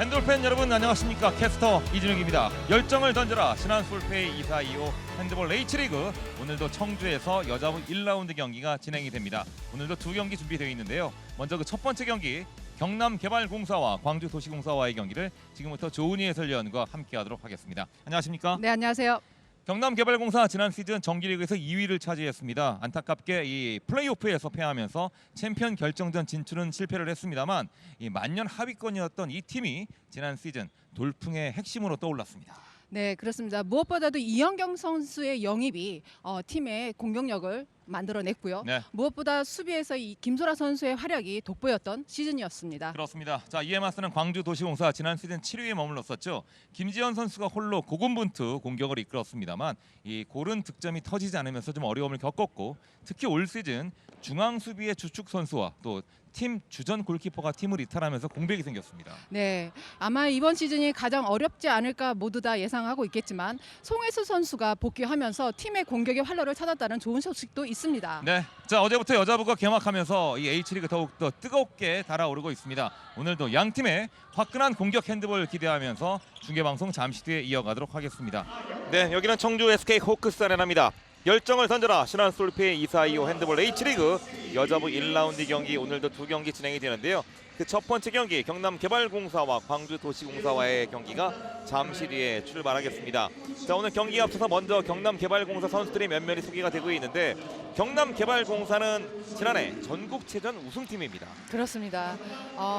핸드볼 팬 여러분 안녕하십니까. 캐스터 이준혁입니다. 열정을 던져라 신한 풀페이 2425 핸드볼 H리그, 오늘도 청주에서 여자부 1라운드 경기가 진행이 됩니다. 오늘도 두 경기 준비되어 있는데요. 먼저 그 첫 번째 경기 경남개발공사와 광주도시공사와의 경기를 지금부터 조은희 해설위원과 함께하도록 하겠습니다. 안녕하십니까? 네, 안녕하세요. 경남개발공사 지난 시즌 정기리그에서 2위를 차지했습니다. 안타깝게 이 플레이오프에서 패하면서 챔피언 결정전 진출은 실패를 했습니다만 이 만년 하위권이었던 이 팀이 지난 시즌 돌풍의 핵심으로 떠올랐습니다. 네, 그렇습니다. 무엇보다도 이현경 선수의 영입이 팀의 공격력을 만들어냈고요. 네. 무엇보다 수비에서 이 김소라 선수의 활약이 돋보였던 시즌이었습니다. 그렇습니다. 자, 이에 맞서는 광주도시공사 지난 시즌 7위에 머물렀었죠. 김지현 선수가 홀로 고군분투 공격을 이끌었습니다만 이 고른 득점이 터지지 않으면서 좀 어려움을 겪었고, 특히 올 시즌 중앙 수비의 주축 선수와 또 팀 주전 골키퍼가 팀을 이탈하면서 공백이 생겼습니다. 네, 아마 이번 시즌이 가장 어렵지 않을까 모두 다 예상하고 있겠지만 송혜수 선수가 복귀하면서 팀의 공격의 활로를 찾았다는 좋은 소식도 있습니다. 네, 자 어제부터 여자부가 개막하면서 이 H리그 더욱더 뜨겁게 달아오르고 있습니다. 오늘도 양 팀의 화끈한 공격 핸드볼 기대하면서 중계방송 잠시 뒤에 이어가도록 하겠습니다. 네, 여기는 청주 SK 호크스 아레나입니다. 열정을 던져라 신한 솔페이 2425 핸드볼 H리그 여자부 1라운드 경기, 오늘도 두 경기 진행이 되는데요. 그 첫 번째 경기 경남개발공사와 광주도시공사와의 경기가 잠시 뒤에 출발하겠습니다. 자, 오늘 경기에 앞서서 먼저 경남개발공사 선수들이 몇몇이 소개가 되고 있는데, 경남개발공사는 지난해 전국체전 우승팀입니다. 그렇습니다.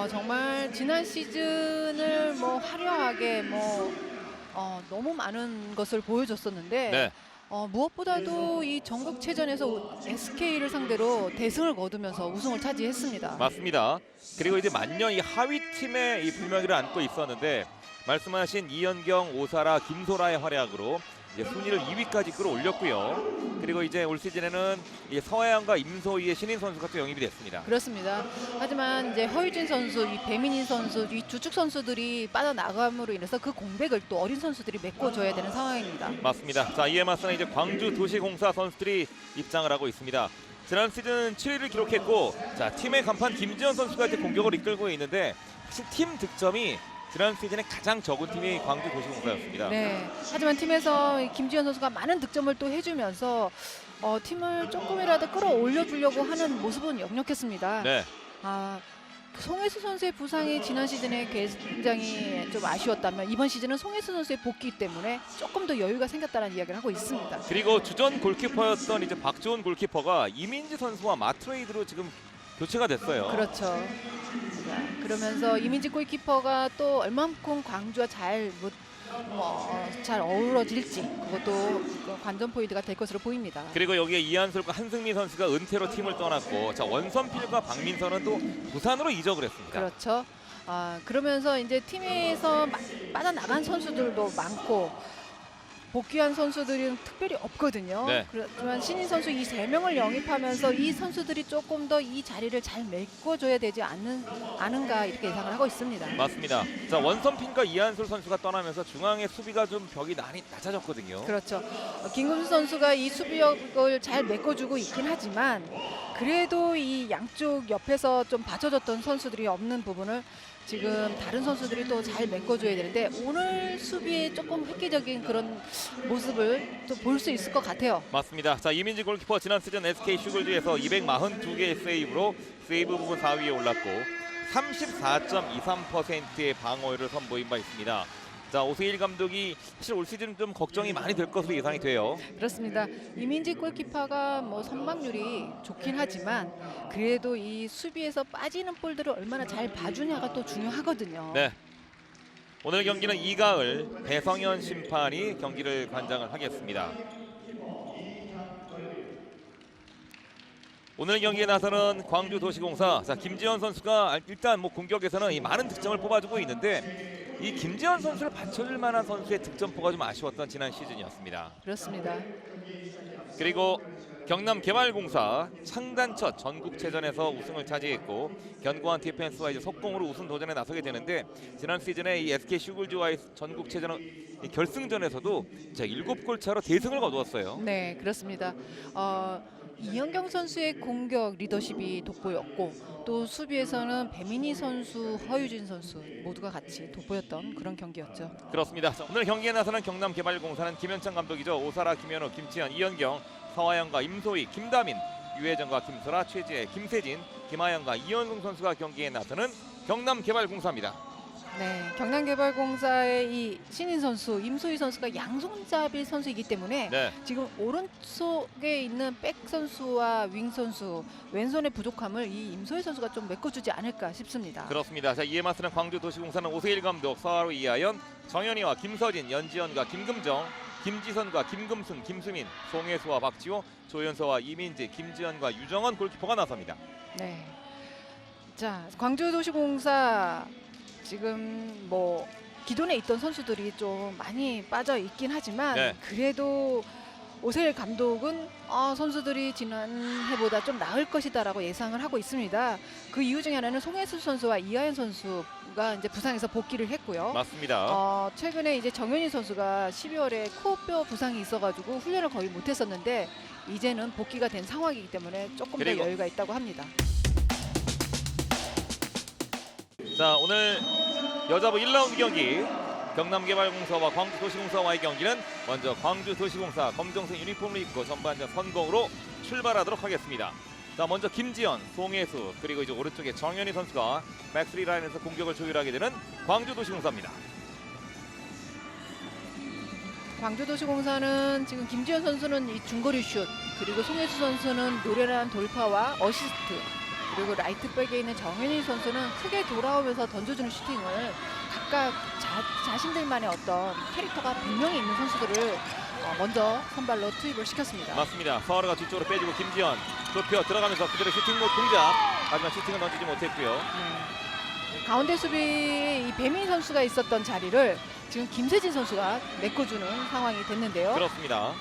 정말 지난 시즌을 화려하게 너무 많은 것을 보여줬었는데 네. 무엇보다도 이 전국체전에서 SK를 상대로 대승을 거두면서 우승을 차지했습니다. 맞습니다. 그리고 이제 만년 이 하위 팀의 이 불명예를 안고 있었는데, 말씀하신 이현경, 오사라, 김소라의 활약으로 이제 순위를 2위까지 끌어올렸고요. 그리고 이제 올 시즌에는 이 서하영과 임소희의 신인 선수가 또 영입이 됐습니다. 그렇습니다. 하지만 이제 허유진 선수, 이 배민희 선수, 이 주축 선수들이 빠져나감으로 인해서 그 공백을 또 어린 선수들이 메꿔줘야 되는 상황입니다. 맞습니다. 자, 이에 맞서는 이제 광주도시공사 선수들이 입장을 하고 있습니다. 지난 시즌 7위를 기록했고, 자 팀의 간판 김지현 선수가 이제 공격을 이끌고 있는데, 사실 팀 득점이 지난 시즌에 가장 적은 팀이 광주도시공사였습니다. 네. 하지만 팀에서 이 김지현 선수가 많은 득점을 또 해주면서 팀을 조금이라도 끌어올려 주려고 하는 모습은 역력했습니다. 네. 송혜수 선수의 부상이 지난 시즌에 굉장히 좀 아쉬웠다면 이번 시즌은 송혜수 선수의 복귀 때문에 조금 더 여유가 생겼다는 이야기를 하고 있습니다. 그리고 주전 골키퍼였던 이제 박주원 골키퍼가 이민지 선수와 마트레이드로 지금 교체가 됐어요. 그렇죠. 자, 그러면서 이민지 골키퍼가 또 얼만큼 광주와 잘 어우러질지 그것도 관전 포인트가 될 것으로 보입니다. 그리고 여기에 이한솔과 한승민 선수가 은퇴로 팀을 떠났고, 자 원선필과 박민서는 또 부산으로 이적을 했습니다. 그렇죠. 그러면서 이제 팀에서 빠져나간 선수들도 많고 복귀한 선수들은 특별히 없거든요. 네. 그렇지만 신인 선수 이 3명을 영입하면서 이 선수들이 조금 더 이 자리를 잘 메꿔줘야 되지 않은가 이렇게 예상을 하고 있습니다. 맞습니다. 자 원선필과 이한솔 선수가 떠나면서 중앙의 수비가 좀 벽이 많이 낮아졌거든요. 그렇죠. 김금수 선수가 이 수비력을 잘 메꿔주고 있긴 하지만 그래도 이 양쪽 옆에서 좀 받쳐줬던 선수들이 없는 부분을 지금 다른 선수들이 또 잘 메꿔줘야 되는데, 오늘 수비에 조금 획기적인 그런 모습을 또 볼 수 있을 것 같아요. 맞습니다. 자 이민지 골키퍼 지난 시즌 SK 슈글즈에서 242개의 세이브로 세이브 부분 4위에 올랐고 34.23%의 방어율을 선보인 바 있습니다. 자 오세일 감독이 사실 올 시즌 좀 걱정이 많이 될 것으로 예상이 돼요. 그렇습니다. 이민지 골키퍼가 선방률이 좋긴 하지만 그래도 이 수비에서 빠지는 볼들을 얼마나 잘 봐주냐가 또 중요하거든요. 네. 오늘 경기는 이가을, 배성현 심판이 경기를 관장을 하겠습니다. 오늘 경기에 나서는 광주도시공사, 자 김지현 선수가 일단 공격에서는 이 많은 득점을 뽑아주고 있는데, 이 김지현 선수를 받쳐줄 만한 선수의 득점포가 좀 아쉬웠던 지난 시즌이었습니다. 그렇습니다. 그리고 경남개발공사 창단 첫 전국체전에서 우승을 차지했고, 견고한 디펜스와 이제 속공으로 우승 도전에 나서게 되는데, 지난 시즌에 이 SK 슈글즈와의 전국체전 결승전에서도 7골 차로 대승을 거두었어요. 네, 그렇습니다. 이현경 선수의 공격 리더십이 돋보였고 또 수비에서는 배민희 선수, 허유진 선수 모두가 같이 돋보였던 그런 경기였죠. 그렇습니다. 자, 오늘 경기에 나서는 경남개발공사는 김현창 감독이죠. 오사라, 김현우, 김치현, 이현경, 서화영과 임소희, 김다민, 유혜정과 김소라, 최지혜, 김세진, 김하영과 이현승 선수가 경기에 나서는 경남개발공사입니다. 네, 경남개발공사의 이 신인 선수 임소희 선수가 양손잡이 선수이기 때문에 네, 지금 오른쪽에 있는 백 선수와 윙 선수 왼손의 부족함을 이 임소희 선수가 좀 메꿔주지 않을까 싶습니다. 그렇습니다. 자, 이에 맞서는 광주도시공사는 오세일 감독, 서하루 이하연, 정현이와 김서진, 연지연과 김금정, 김지선과 김금순, 김수민, 송혜수와 박지호, 조현서와 이민지, 김지현과 유정원 골키퍼가 나섭니다. 네. 자, 광주도시공사 지금 뭐 기존에 있던 선수들이 좀 많이 빠져 있긴 하지만 네. 그래도 오세일 감독은 선수들이 지난해보다 좀 나을 것이다라고 예상을 하고 있습니다. 그 이유 중에 하나는 송혜수 선수와 이하연 선수가 이제 부상에서 복귀를 했고요. 맞습니다. 최근에 이제 정현희 선수가 12월에 코뼈 부상이 있어가지고 훈련을 거의 못했었는데 이제는 복귀가 된 상황이기 때문에 조금 더 그리고 여유가 있다고 합니다. 자, 오늘 여자부 1라운드 경기 경남개발공사와 광주도시공사와의 경기는 먼저 광주도시공사 검정색 유니폼을 입고 전반전 선공으로 출발하도록 하겠습니다. 자, 먼저 김지현, 송혜수 그리고 이제 오른쪽에 정현희 선수가 백스리 라인에서 공격을 조율하게 되는 광주도시공사입니다. 광주도시공사는 지금 김지현 선수는 이 중거리 슛 그리고 송혜수 선수는 노련한 돌파와 어시스트 그리고 라이트백에 있는 정현희 선수는 크게 돌아오면서 던져주는 슈팅을 각각 자신들만의 어떤 캐릭터가 분명히 있는 선수들을 먼저 선발로 투입을 시켰습니다. 맞습니다. 서하루가 뒤쪽으로 빼주고 김지현 좁혀 들어가면서 그대로 슈팅 못 동작. 하지만 슈팅은 던지지 못했고요. 네. 가운데 수비에 이 배민 선수가 있었던 자리를 지금 김세진 선수가 메꿔주는 상황이 됐는데요. 그렇습니다.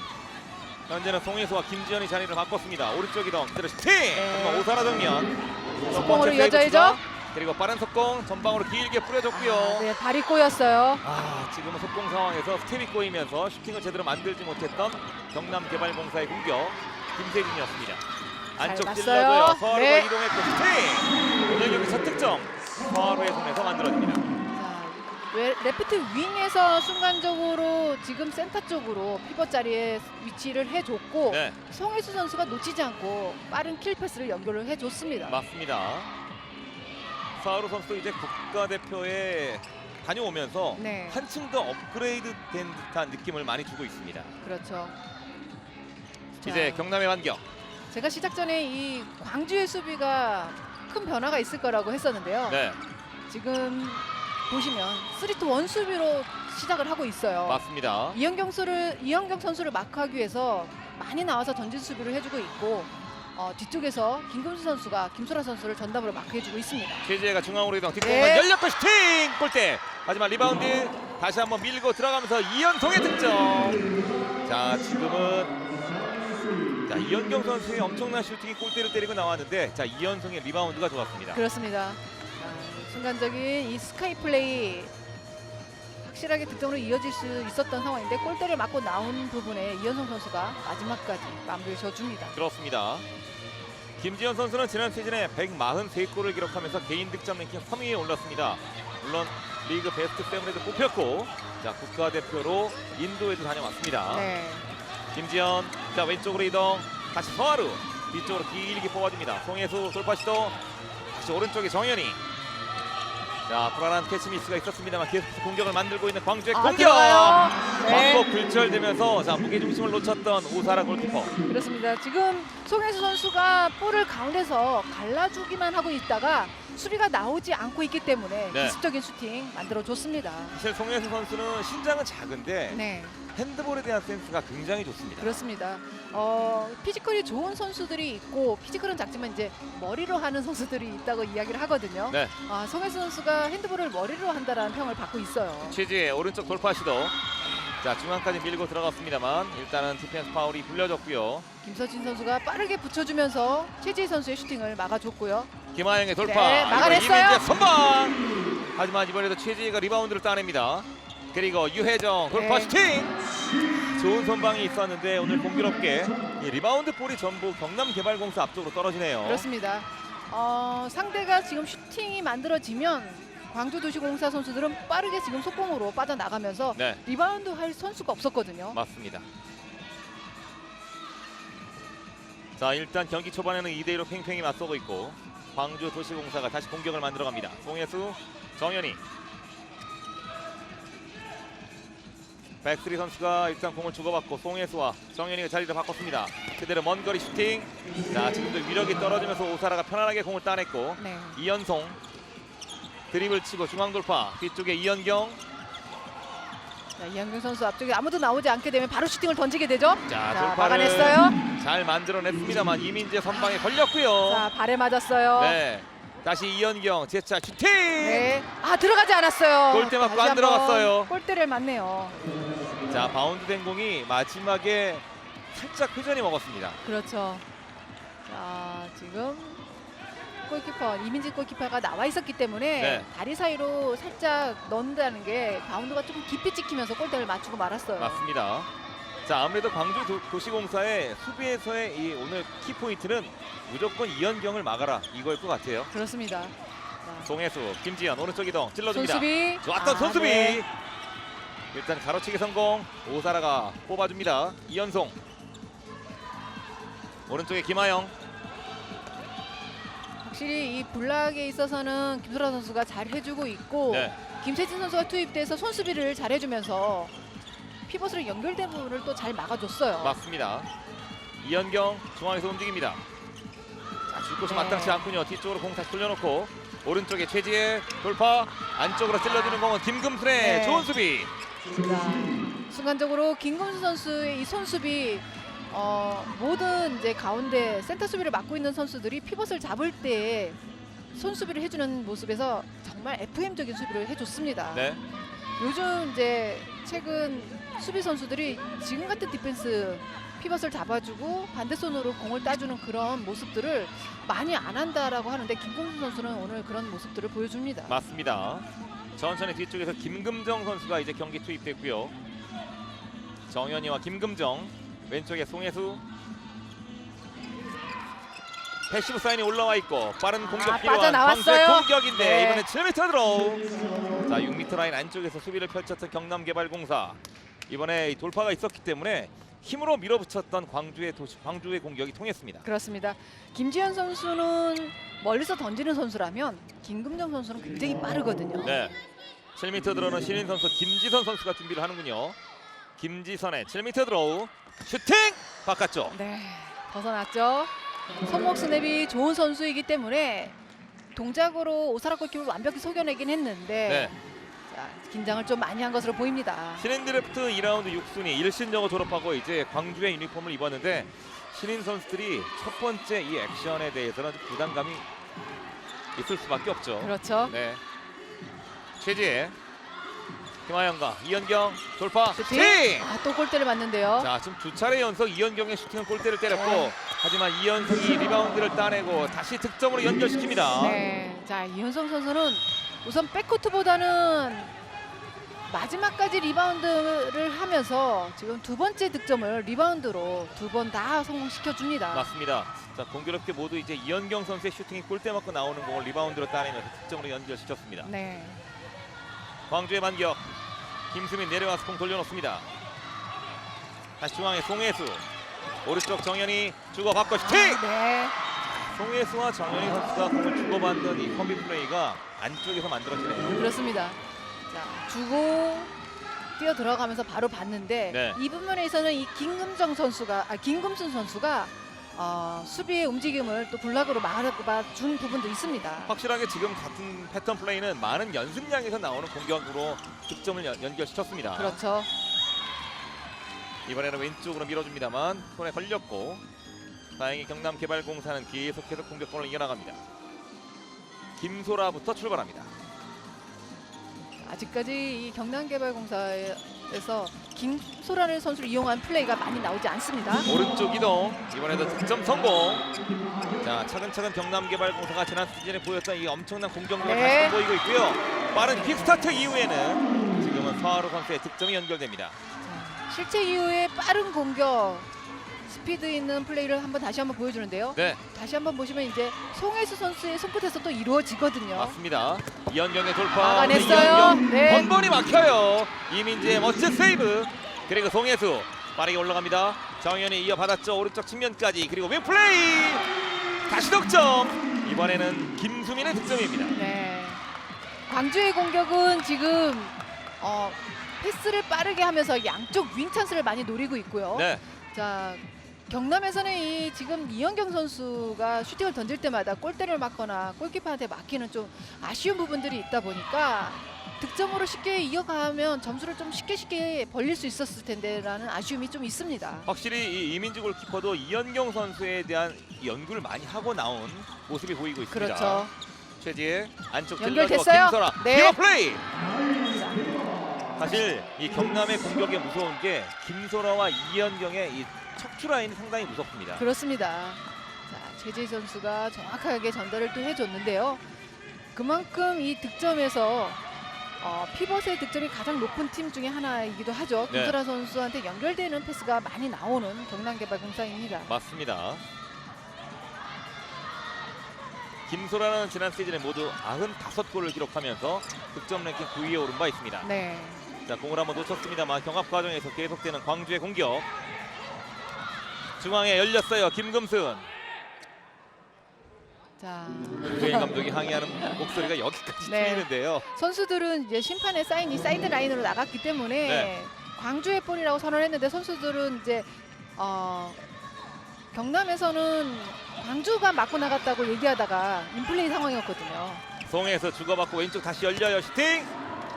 현재는 송혜수와 김지현이 자리를 바꿨습니다. 오른쪽 이동 그대로 슈팅! 하지만 오사라 정면 속공으로 이어져야죠. 그리고 빠른 속공 전방으로 길게 뿌려줬고요. 네, 발이 꼬였어요. 지금은 속공 상황에서 스텝이 꼬이면서 슈팅을 제대로 만들지 못했던 경남개발공사의 공격 김세진이었습니다. 안쪽 봤어요. 찔러줘요. 서하루가 네. 이동했고 슈팅! 오늘 경기 첫 득점 서하루의 손에서 만들어집니다. 자, 레프트 윙에서 순간적으로 지금 센터 쪽으로 피벗 자리에 위치를 해줬고 네, 송혜수 선수가 놓치지 않고 빠른 킬 패스를 연결을 해줬습니다. 맞습니다. 서하루 선수도 이제 국가대표에 다녀오면서 네, 한층 더 업그레이드 된 듯한 느낌을 많이 주고 있습니다. 그렇죠. 자, 이제 경남의 반격. 제가 시작 전에 이 광주의 수비가 큰 변화가 있을 거라고 했었는데요. 네, 지금 보시면 3-1 수비로 시작을 하고 있어요. 맞습니다. 이현경 선수를 마크하기 위해서 많이 나와서 전진 수비를 해주고 있고 뒤쪽에서 김금수 선수가 김소라 선수를 전담으로 마크해주고 있습니다. 최지혜가 중앙으로 이동 뒷공간 네. 열렸고 슈팅! 골대! 하지만 리바운드 다시 한번 밀고 들어가면서 이현성의 득점. 자, 지금은 이현경 선수의 엄청난 슈팅이 골대를 때리고 나왔는데 자, 이현성의 리바운드가 좋았습니다. 그렇습니다. 순간적인 이 스카이 플레이 확실하게 득점으로 이어질 수 있었던 상황인데 골대를 맞고 나온 부분에 이현성 선수가 마지막까지 마무리를 지어줍니다. 그렇습니다. 김지현 선수는 지난 시즌에 143골을 기록하면서 개인 득점 랭킹 3위에 올랐습니다. 물론 리그 베스트 7에도 뽑혔고 자, 국가대표로 인도에도 다녀왔습니다. 네. 김지현 자, 왼쪽으로 이동 다시 서하루 뒤쪽으로 길게 뽑아줍니다. 송혜수 돌파 시도 다시 오른쪽에 정현이 자, 불안한 캐치미스가 있었습니다만 계속해서 공격을 만들고 있는 광주의 공격! 들어가요. 네. 광고 굴절되면서 자, 무게중심을 놓쳤던 오사라 골키퍼. 그렇습니다. 지금 송혜수 선수가 볼을 가운데서 갈라주기만 하고 있다가 수비가 나오지 않고 있기 때문에 네. 기습적인 슈팅 만들어줬습니다. 사실 송혜수 선수는 신장은 작은데 네, 핸드볼에 대한 센스가 굉장히 좋습니다. 그렇습니다. 피지컬이 좋은 선수들이 있고 피지컬은 작지만 이제 머리로 하는 선수들이 있다고 이야기를 하거든요. 네, 송혜수 선수가 핸드볼을 머리로 한다라는 평을 받고 있어요. 최지의 오른쪽 돌파 시도 자, 중앙까지 밀고 들어갔습니다만 일단은 디펜스 파울이 불려졌고요. 김서진 선수가 빠르게 붙여주면서 최지희 선수의 슈팅을 막아줬고요. 김하영의 돌파. 네, 막아냈어요. 이민재 선방. 하지만 이번에도 최지희가 리바운드를 따냅니다. 그리고 유혜정 돌파 네. 슈팅. 좋은 선방이 있었는데 오늘 공교롭게 이 리바운드 볼이 전부 경남개발공사 앞쪽으로 떨어지네요. 그렇습니다. 상대가 지금 슈팅이 만들어지면 광주도시공사 선수들은 빠르게 지금 속공으로 빠져나가면서 네, 리바운드 할 선수가 없었거든요. 맞습니다. 자, 일단 경기 초반에는 2대2로 팽팽히 맞서고 있고 광주도시공사가 다시 공격을 만들어갑니다. 송혜수, 정현희. 백스리 선수가 일단 공을 주고받고 송혜수와 정현희가 자리를 바꿨습니다. 그대로 먼 거리 슈팅. 자, 지금도 위력이 떨어지면서 오사라가 편안하게 공을 따냈고 네. 이연송 드리블 치고 중앙 돌파. 뒤쪽에 이연경. 자, 이현경 선수 앞쪽에 아무도 나오지 않게 되면 바로 슈팅을 던지게 되죠. 자, 자, 돌파를 막아냈어요. 잘 만들어냈습니다만 이민재 선방에 걸렸고요. 자, 발에 맞았어요. 네, 다시 이연경 재차 슈팅. 네. 아, 들어가지 않았어요. 골대 맞고 다시 안 한번 들어갔어요. 골대를 맞네요. 자, 바운드 된 공이 마지막에 살짝 회전이 먹었습니다. 그렇죠. 자, 지금 골키퍼 이민지 골키퍼가 나와 있었기 때문에 네. 다리 사이로 살짝 넣는다는 게 바운드가 조금 깊이 찍히면서 골대를 맞추고 말았어요. 맞습니다. 자, 아무래도 광주 도시공사의 수비에서의 이 오늘 키포인트는 무조건 이연경을 막아라 이거일 것 같아요. 그렇습니다. 자, 송혜수, 김지현 오른쪽 이동 찔러줍니다. 손수비. 좋았던 아, 손수비. 네. 일단 가로치기 성공. 오사라가 뽑아줍니다. 이연송. 오른쪽에 김하영. 확실히 이 블락에 있어서는 김소라 선수가 잘 해주고 있고 네, 김세진 선수가 투입돼서 손수비를 잘 해주면서 피벗으로 연결된 부분을 또 잘 막아줬어요. 맞습니다. 이연경 중앙에서 움직입니다. 자, 줄 곳이 네. 마땅치 않군요. 뒤쪽으로 공 다시 돌려놓고 오른쪽에 최지혜 돌파. 안쪽으로 찔러주는 공은 김금순의 네. 좋은 수비. 자, 순간적으로 김금수 선수의 이 손수비 모든 이제 가운데 센터 수비를 맡고 있는 선수들이 피벗을 잡을 때 손수비를 해주는 모습에서 정말 FM적인 수비를 해줬습니다. 네, 요즘 이제 최근 수비 선수들이 지금 같은 디펜스 피벗을 잡아주고 반대손으로 공을 따주는 그런 모습들을 많이 안 한다라고 하는데 김금수 선수는 오늘 그런 모습들을 보여줍니다. 맞습니다. 천천히 뒤쪽에서 김금정 선수가 이제 경기 투입됐고요. 정현이와 김금정. 왼쪽에 송혜수. 패시브 사인이 올라와 있고 빠른 공격 필요한 빠져나왔어요. 광주의 공격인데 네. 이번엔 7m 들어. 자, 6m 라인 안쪽에서 수비를 펼쳤던 경남개발공사. 이번에 이 돌파가 있었기 때문에 힘으로 밀어붙였던 광주의 공격이 통했습니다. 그렇습니다. 김지현 선수는 멀리서 던지는 선수라면 김금정 선수는 굉장히 빠르거든요. 네, 7m 들어는 신인 선수 김지선 선수가 준비를 하는군요. 김지선의 7m 드로우 슈팅 바깥쪽. 네, 벗어났죠. 손목 스냅이 좋은 선수이기 때문에 동작으로 오사라 골키퍼를 완벽히 속여내긴 했는데 네, 자, 긴장을 좀 많이 한 것으로 보입니다. 신인 드래프트 2라운드 6순위 1신정을 졸업하고 이제 광주의 유니폼을 입었는데 신인 선수들이 첫 번째 이 액션에 대해서는 좀 부담감이 있을 수밖에 없죠. 그렇죠. 네, 최지혜, 김하영과 이연경 돌파 슈팅! 아, 또 골대를 맞는데요. 자, 지금 두 차례 연속 이연경의 슈팅은 골대를 때렸고 네. 하지만 이연성이 리바운드를 따내고 다시 득점으로 연결시킵니다. 네, 자, 이현성 선수는 우선 백코트보다는 마지막까지 리바운드를 하면서 지금 두 번째 득점을 리바운드로 두 번 다 성공시켜 줍니다. 맞습니다. 자, 공교롭게 모두 이제 이연경 선수의 슈팅이 골대 맞고 나오는 공을 리바운드로 따내면서 득점으로 연결시켰습니다. 네. 광주의 반격. 김수민 내려와서 공 돌려놓습니다. 다시 중앙에 송혜수. 오른쪽 정현이 주고받고 슈팅! 네. 송혜수와 정현이 선수가 공을 주고받는 이 콤비 플레이가 안쪽에서 만들어지네요. 그렇습니다. 자, 주고 뛰어 들어가면서 바로 봤는데 네. 이 부분에서는 이 김금순 선수가 수비의 움직임을 또 블락으로 막아준 부분도 있습니다. 확실하게 지금 같은 패턴 플레이는 많은 연습량에서 나오는 공격으로 득점을 연결시켰습니다. 그렇죠. 이번에는 왼쪽으로 밀어줍니다만 손에 걸렸고 다행히 경남개발공사는 계속해서 공격권을 이어나갑니다. 김소라부터 출발합니다. 아직까지 이 경남개발공사에서 김소라를 선수를 이용한 플레이가 많이 나오지 않습니다. 오른쪽 이동. 이번에도 득점 성공. 자, 차근차근 경남개발공사가 지난 시즌에 보였던 이 엄청난 공격력을 네. 다시 보이고 있고요. 빠른 킥스타트 이후에는 지금은 서하루 선수의 득점이 연결됩니다. 실책 이후에 빠른 공격 스피드 있는 플레이를 다시 한번 보여주는데요. 네, 다시 한번 보시면 이제 송혜수 선수의 손끝에서 또 이루어지거든요. 맞습니다. 이현경의 돌파. 막아냈어요. 이현경 네. 번번이 막혀요. 이민지의 멋진 세이브. 그리고 송혜수 빠르게 올라갑니다. 정현이 이어받았죠. 오른쪽 측면까지. 그리고 왼플레이. 다시 득점. 이번에는 김수민의 득점입니다. 네. 광주의 공격은 지금 패스를 빠르게 하면서 양쪽 윙 찬스를 많이 노리고 있고요. 네, 자, 경남에서는 지금 이현경 선수가 슈팅을 던질 때마다 골대를 맞거나 골키퍼한테 막히는 좀 아쉬운 부분들이 있다 보니까 득점으로 쉽게 이어가면 점수를 좀 쉽게 벌릴 수 있었을 텐데라는 아쉬움이 좀 있습니다. 확실히 이 이민지 골키퍼도 이현경 선수에 대한 연구를 많이 하고 나온 모습이 보이고 있습니다. 그렇죠. 최지혜 안쪽 연결됐어요. 찔러주고 김설아. 네. 기어 플레이. 사실 이 경남의 공격에 무서운 게 김소라와 이현경의 이 척추 라인이 상당히 무섭습니다. 그렇습니다. 자, 최지희 선수가 정확하게 전달을 또 해줬는데요. 그만큼 이 득점에서 피벗의 득점이 가장 높은 팀 중에 하나이기도 하죠. 네. 김소라 선수한테 연결되는 패스가 많이 나오는 경남개발공사입니다. 맞습니다. 김소라는 지난 시즌에 모두 95골을 기록하면서 득점 랭킹 9위에 오른 바 있습니다. 네. 자, 공을 한번 놓쳤습니다만 경합 과정에서 계속되는 광주의 공격. 중앙에 열렸어요. 김금순. 자, 조혜인 감독이 항의하는 목소리가 여기까지 네. 들리는데요. 선수들은 이제 심판의 사인이 사이드 라인으로 나갔기 때문에 네. 광주의 볼이라고 선언했는데 선수들은 이제 경남에서는 광주가 맞고 나갔다고 얘기하다가 인플레이 상황이었거든요. 송에서 주고받고 왼쪽 다시 열려요. 슈팅!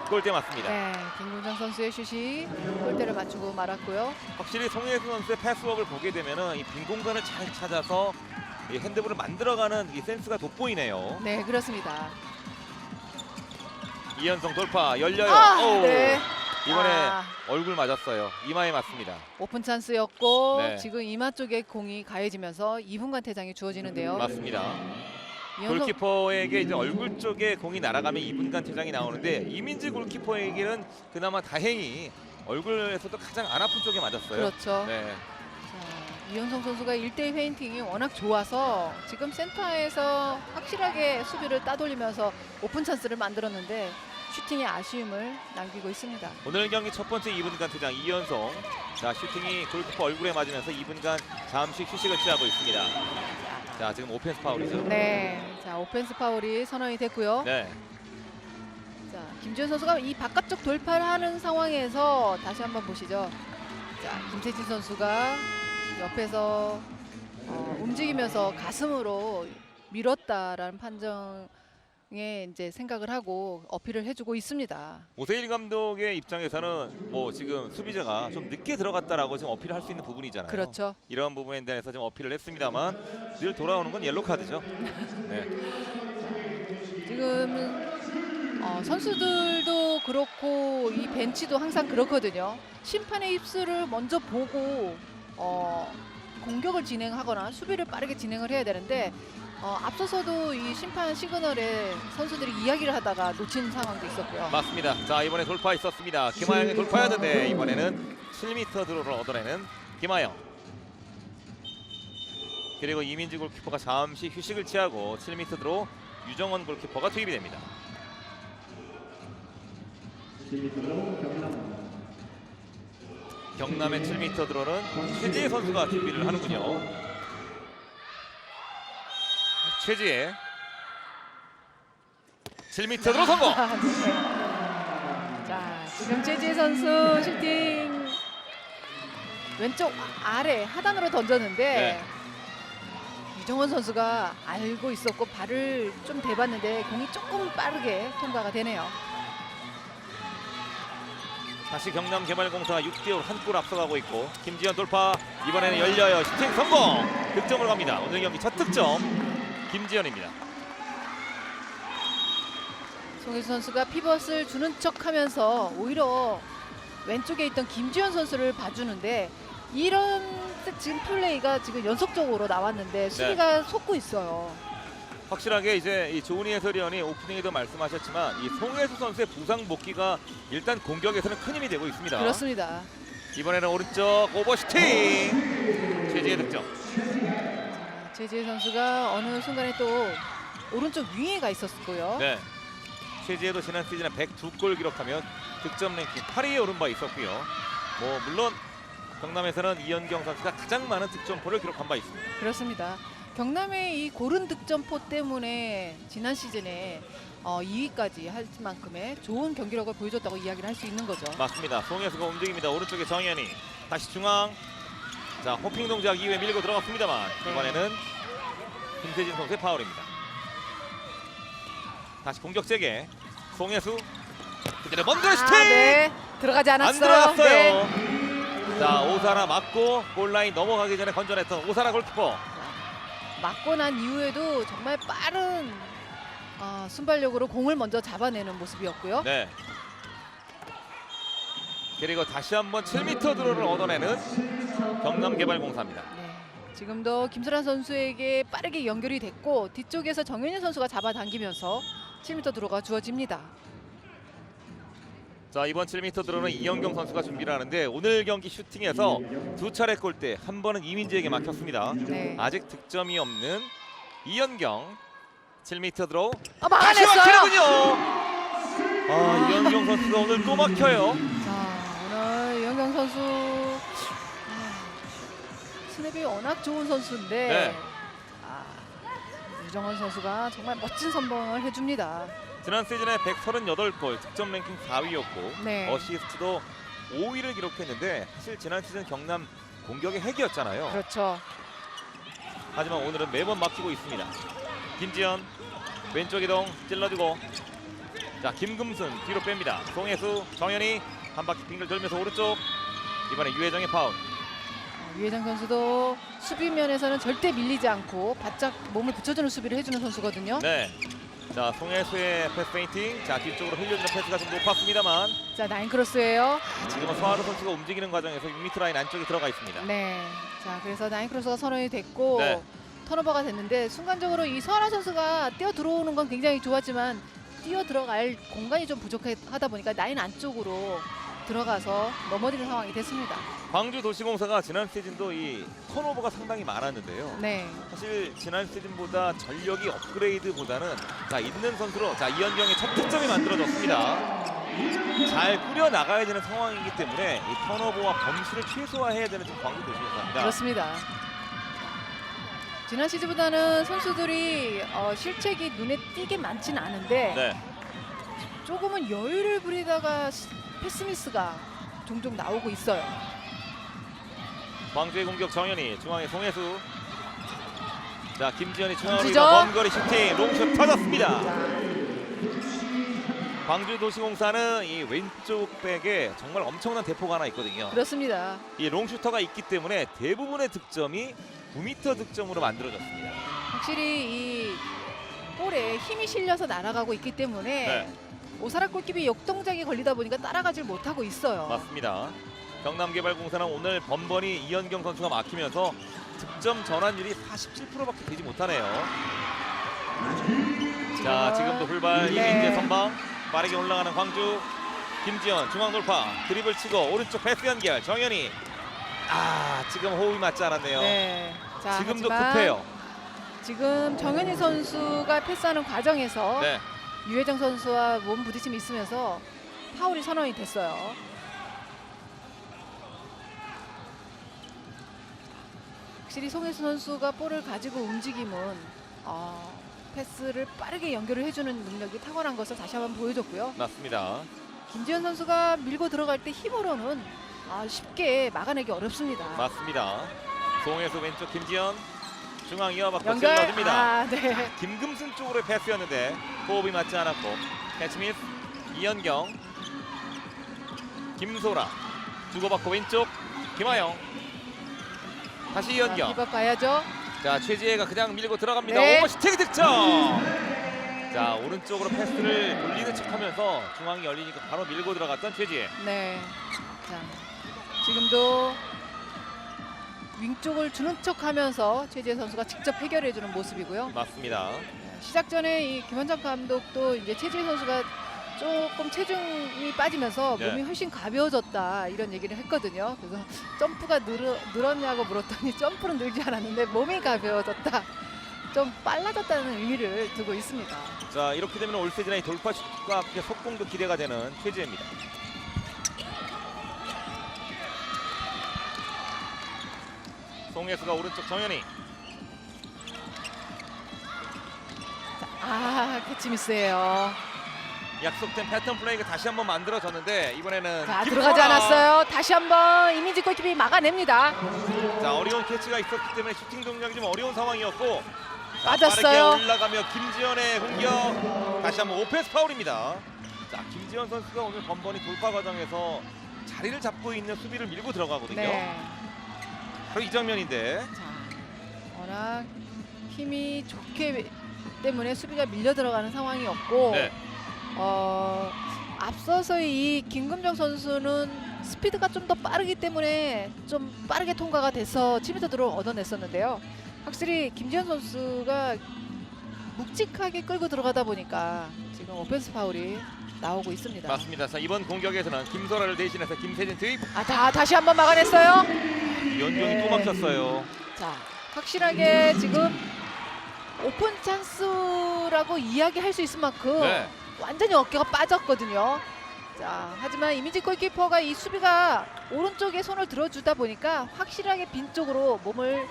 골대 맞습니다. 네, 김군장 선수의 슛이 골대를 맞추고 말았고요. 확실히 송혜수 선수의 패스워크를 보게 되면은 이 빈 공간을 잘 찾아서 이 핸드볼을 만들어가는 이 센스가 돋보이네요. 네, 그렇습니다. 이현성 돌파 열려요. 오우. 네. 이번에 얼굴 맞았어요. 이마에 맞습니다. 오픈 찬스였고 네. 지금 이마 쪽에 공이 가해지면서 2분간 퇴장이 주어지는데요. 맞습니다. 이현석- 골키퍼에게 이제 얼굴 쪽에 공이 날아가면 2분간 퇴장이 나오는데 이민지 골키퍼에게는 그나마 다행히 얼굴에서도 가장 안 아픈 쪽에 맞았어요. 그렇죠. 네. 자, 이현성 선수가 1대1 페인팅이 워낙 좋아서 지금 센터에서 확실하게 수비를 따돌리면서 오픈 찬스를 만들었는데 슈팅의 아쉬움을 남기고 있습니다. 오늘 경기 첫 번째 2분간 퇴장 이현성. 자, 슈팅이 골키퍼 얼굴에 맞으면서 2분간 잠시 휴식을 취하고 있습니다. 자, 지금 오펜스 파울이죠. 네, 자 오펜스 파울이 선언이 됐고요. 네. 자, 김지현 선수가 이 바깥쪽 돌파를 하는 상황에서 다시 한번 보시죠. 자, 김세진 선수가 옆에서 움직이면서 가슴으로 밀었다라는 판정에 이제 생각을 하고 어필을 해주고 있습니다. 오세일 감독의 입장에서는 뭐 지금 수비자가 좀 늦게 들어갔다라고 지금 어필을 할 수 있는 부분이잖아요. 그렇죠. 이런 부분에 대해서 좀 어필을 했습니다만 늘 돌아오는 건 옐로 카드죠. 네. 지금 선수들도 그렇고 이 벤치도 항상 그렇거든요. 심판의 입술을 먼저 보고 공격을 진행하거나 수비를 빠르게 진행을 해야 되는데 앞서서도 이 심판 시그널에 선수들이 이야기를 하다가 놓친 상황도 있었고요. 맞습니다. 자, 이번에 돌파 있었습니다. 김하영의 돌파였는데 이번에는 7m 드로를 얻어내는 김하영. 그리고 이민지 골키퍼가 잠시 휴식을 취하고 7m 드로 유정원 골키퍼가 투입이 됩니다. 경남의 7m 드로는 최지혜 선수가 준비를 하는군요. 최지혜 7m 드로 성공. 자, 지금 최지혜 선수 슈팅 왼쪽 아래 하단으로 던졌는데 네. 유정원 선수가 알고 있었고 발을 좀 대봤는데 공이 조금 빠르게 통과가 되네요. 다시 경남개발공사가 6대5 한 골 앞서가고 있고 김지현 돌파 이번에는 열려요. 슈팅 성공. 득점으로 갑니다. 오늘 경기 첫 득점 김지현입니다. 송혜수 선수가 피벗을 주는 척하면서 오히려 왼쪽에 있던 김지현 선수를 봐주는데 이런 지금 플레이가 지금 연속적으로 나왔는데 수비가 속고 있어요. 확실하게 이제 이 조은희 해설위원이 오프닝에도 말씀하셨지만 이 송혜수 선수의 부상 복귀가 일단 공격에서는 큰 힘이 되고 있습니다. 그렇습니다. 이번에는 오른쪽 오버슈팅. 최지혜 득점. 최지혜 선수가 어느 순간에 또 오른쪽 윙에가 있었고요. 네. 최지혜도 지난 시즌에 102골 기록하며 득점 랭킹 8위에 오른 바 있었고요. 뭐 물론 경남에서는 이현경 선수가 가장 많은 득점포를 기록한 바 있습니다. 그렇습니다. 경남의 이 고른 득점포 때문에 지난 시즌에 2위까지 할 만큼의 좋은 경기력을 보여줬다고 이야기를 할 수 있는 거죠. 맞습니다. 송혜수가 움직입니다. 오른쪽에 정현이 다시 중앙. 자, 호핑 동작 이후에 밀고 들어갔습니다만 네. 이번에는 김태진 선수의 파울입니다. 다시 공격 재개. 송혜수 그대로 먼저 슈팅! 네. 들어가지 안 않았어요. 들어갔어요. 네. 자, 오사라 맞고 골라인 넘어가기 전에 건져냈던 오사라 골키퍼. 맞고 난 이후에도 정말 빠른 순발력으로 공을 먼저 잡아내는 모습이었고요. 네. 그리고 다시 한번 7m 드로를 얻어내는 경남개발공사입니다. 네. 지금도 김설환 선수에게 빠르게 연결이 됐고 뒤쪽에서 정현일 선수가 잡아당기면서 7m 드로가 주어집니다. 자, 이번 7m 드로는 이현경 선수가 준비를 하는데 오늘 경기 슈팅에서 2차례 골대, 한 번은 이민재에게 막혔습니다. 네. 아직 득점이 없는 이현경 7m 드로 다시 막아냈어요. 막히는군요. 이현경 선수가 오늘 또 막혀요. 자, 오늘 이현경 선수 스냅이 워낙 좋은 선수인데 네. 유정원 선수가 정말 멋진 선방을 해줍니다. 지난 시즌에 138골, 득점 랭킹 4위였고 네. 어시스트도 5위를 기록했는데 사실 지난 시즌 경남 공격의 핵이었잖아요. 그렇죠. 하지만 오늘은 매번 막히고 있습니다. 김지현 왼쪽 이동 찔러주고, 자 김금순 뒤로 뺍니다. 송혜수, 정현이 한 바퀴 빙글 돌면서 오른쪽, 이번에 유혜정의 파울. 유혜정 선수도 수비면에서는 절대 밀리지 않고 바짝 몸을 붙여주는 수비를 해주는 선수거든요. 네. 자 송혜수의 패스 페인팅, 자 뒤쪽으로 흘려주는 패스가 좀 높았습니다만 자, 나인 크로스예요. 지금은 서하루 선수가 움직이는 과정에서 6m 라인 안쪽에 들어가 있습니다. 네. 자, 그래서 나인 크로스가 선언이 됐고 네. 턴오버가 됐는데 순간적으로 이 서하라 선수가 뛰어 들어오는 건 굉장히 좋았지만 뛰어 들어갈 공간이 좀 부족하다 보니까 라인 안쪽으로 들어가서 넘어지는 상황이 됐습니다. 광주 도시공사가 지난 시즌도 이 턴오버가 상당히 많았는데요. 네. 사실 지난 시즌보다 전력이 업그레이드보다는 자 있는 선수로 자 이현경의 첫 득점이 만들어졌습니다. 잘 꾸려 나가야 되는 상황이기 때문에 이 턴오버와 범실을 최소화해야 되는 지금 광주 도시공사입니다. 그렇습니다. 지난 시즌보다는 선수들이 실책이 눈에 띄게 많지는 않은데 네. 조금은 여유를 부리다가 패스미스가 종종 나오고 있어요. 광주의 공격 정현이, 중앙에 송혜수. 자 김지현이 중앙으로 던지죠. 이동, 먼 거리 슈팅, 롱슛 터졌습니다. 자, 광주 도시공사는 이 왼쪽 백에 정말 엄청난 대포가 하나 있거든요. 그렇습니다. 이 롱슈터가 있기 때문에 대부분의 득점이 9m 득점으로 만들어졌습니다. 확실히 이 볼에 힘이 실려서 날아가고 있기 때문에 네. 오사라 골키퍼 역동작이 걸리다 보니까 따라가질 못하고 있어요. 맞습니다. 경남개발공사는 오늘 번번이 이현경 선수가 막히면서 득점 전환율이 47%밖에 되지 못하네요. 자 지금도 불발 네. 이민재 선방, 빠르게 올라가는 광주. 김지현 중앙 돌파, 드리블 치고 오른쪽 패스 연결, 정현이. 지금 호흡이 맞지 않았네요. 네. 자, 지금도 하지만 급해요. 지금 정현희 선수가 패스하는 과정에서 네. 유혜정 선수와 몸 부딪힘이 있으면서 파울이 선언이 됐어요. 확실히 송혜수 선수가 볼을 가지고 움직임은 패스를 빠르게 연결을 해주는 능력이 탁월한 것을 다시 한번 보여줬고요. 맞습니다. 김지현 선수가 밀고 들어갈 때 힘으로는 쉽게 막아내기 어렵습니다. 맞습니다. 송혜수 왼쪽 김지현, 중앙 이어받고 연결. 찔러줍니다. 네. 김금순 쪽으로의 패스였는데 호흡이 맞지 않았고, 캐치미스 이현경, 김소라 주고받고 왼쪽 김하영, 다시 이현경. 비박 가야죠. 자 최지혜가 그냥 밀고 들어갑니다. 네. 오버시팅 득점. 자 오른쪽으로 패스를 돌리는 척하면서 중앙이 열리니까 바로 밀고 들어갔던 최지혜. 네. 자, 지금도 윙 쪽을 주는 척하면서 최지혜 선수가 직접 해결해주는 모습이고요. 맞습니다. 시작 전에 이 김원장 감독도 이제 최지혜 선수가 조금 체중이 빠지면서 네. 몸이 훨씬 가벼워졌다 이런 얘기를 했거든요. 그래서 점프가 늘었냐고 물었더니 점프는 늘지 않았는데 몸이 가벼워졌다. 좀 빨라졌다는 의미를 두고 있습니다. 자, 이렇게 되면 올 시즌의 돌파슛과 함께 속공도 기대가 되는 최지혜입니다. 송혜수가 오른쪽 정현이. 캐치 미스예요. 약속된 패턴 플레이가 다시 한번 만들어졌는데 이번에는 자, 김소라. 들어가지 않았어요. 다시 한번 이민지 골키퍼이 막아냅니다. 자, 어려운 캐치가 있었기 때문에 슈팅 동작이 좀 어려운 상황이었고 자, 빠졌어요. 빠르게 올라가며 김지현의 공격. 다시 한번 오펜스 파울입니다. 자, 김지현 선수가 오늘 번번이 돌파 과정에서 자리를 잡고 있는 수비를 밀고 들어가거든요. 네. 바로 이 장면인데. 자, 워낙 힘이 좋기 때문에 수비가 밀려 들어가는 상황이었고 네. 앞서서 이 김금정 선수는 스피드가 좀 더 빠르기 때문에 좀 빠르게 통과가 돼서 7m드로 얻어냈었는데요. 확실히 김지현 선수가 묵직하게 끌고 들어가다 보니까 지금 오펜스 파울이 나오고 있습니다. 맞습니다. 자, 이번 공격에서는 김소라를 대신해서 김세진 투입. 다시 한번 막아냈어요. 연경이 또 막혔어요. 자, 확실하게 지금 오픈 찬스라고 이야기할 수 있을 만큼 네. 완전히 어깨가 빠졌거든요. 자, 하지만 이민지 골키퍼가 이 수비가 오른쪽에 손을 들어주다 보니까 확실하게 빈 쪽으로 몸을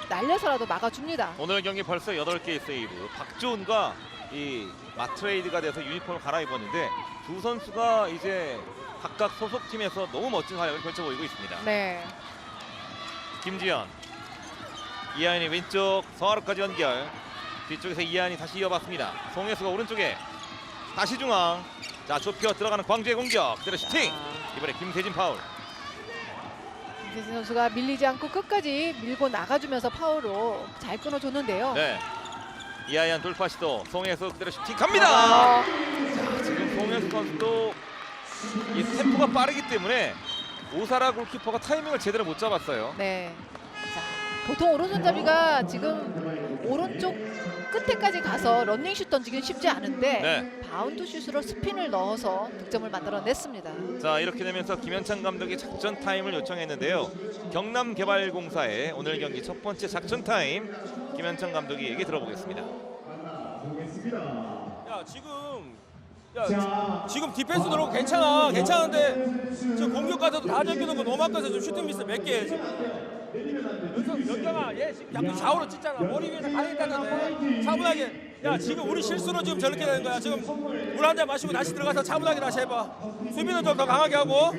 날려서라도 막아줍니다. 오늘 경기 벌써 8개의 세이브. 박주훈과 이 마트레이드가 돼서 유니폼을 갈아입었는데 두 선수가 이제 각각 소속팀에서 너무 멋진 활약을 펼쳐 보이고 있습니다. 네. 김지현, 이하연이 왼쪽 성하루까지 연결. 뒤쪽에서 이하연이 다시 이어봤습니다. 송혜수가 오른쪽에 다시 중앙. 자, 좁혀 들어가는 광주의 공격. 그대로 슈팅. 이번에 김세진 파울. 김세진 선수가 밀리지 않고 끝까지 밀고 나가주면서 파울로 잘 끊어줬는데요. 네. 이하연 돌파 시도. 송혜수 그대로 슈팅 갑니다. 자, 지금 송혜수 선수도 이 템포가 빠르기 때문에 오사라 골키퍼가 타이밍을 제대로 못 잡았어요. 네. 자, 보통 오른손잡이가 지금 오른쪽 끝에까지 가서 런닝슛 던지기는 쉽지 않은데 네. 바운드 슛으로 스핀을 넣어서 득점을 만들어냈습니다. 자, 이렇게 되면서 김현창 감독이 작전 타임을 요청했는데요. 경남개발공사의 오늘 경기 첫 번째 작전 타임 김현창 감독이 얘기 들어보겠습니다. 지금 디펜스 들어오고 괜찮은데 지금 공격 가서도 다 잡히는 거 너무 아까워서 좀 슈팅 미스 몇 개예요 지금. 연경아 얘 지금 자꾸 좌우로 찢잖아. 머리 위에서 가리겠다는데 차분하게. 야, 지금 우리 실수로 지금 저렇게 되는 거야. 지금 물 한 잔 마시고 다시 들어가서 차분하게 다시 해봐. 수비는 좀 더 강하게 하고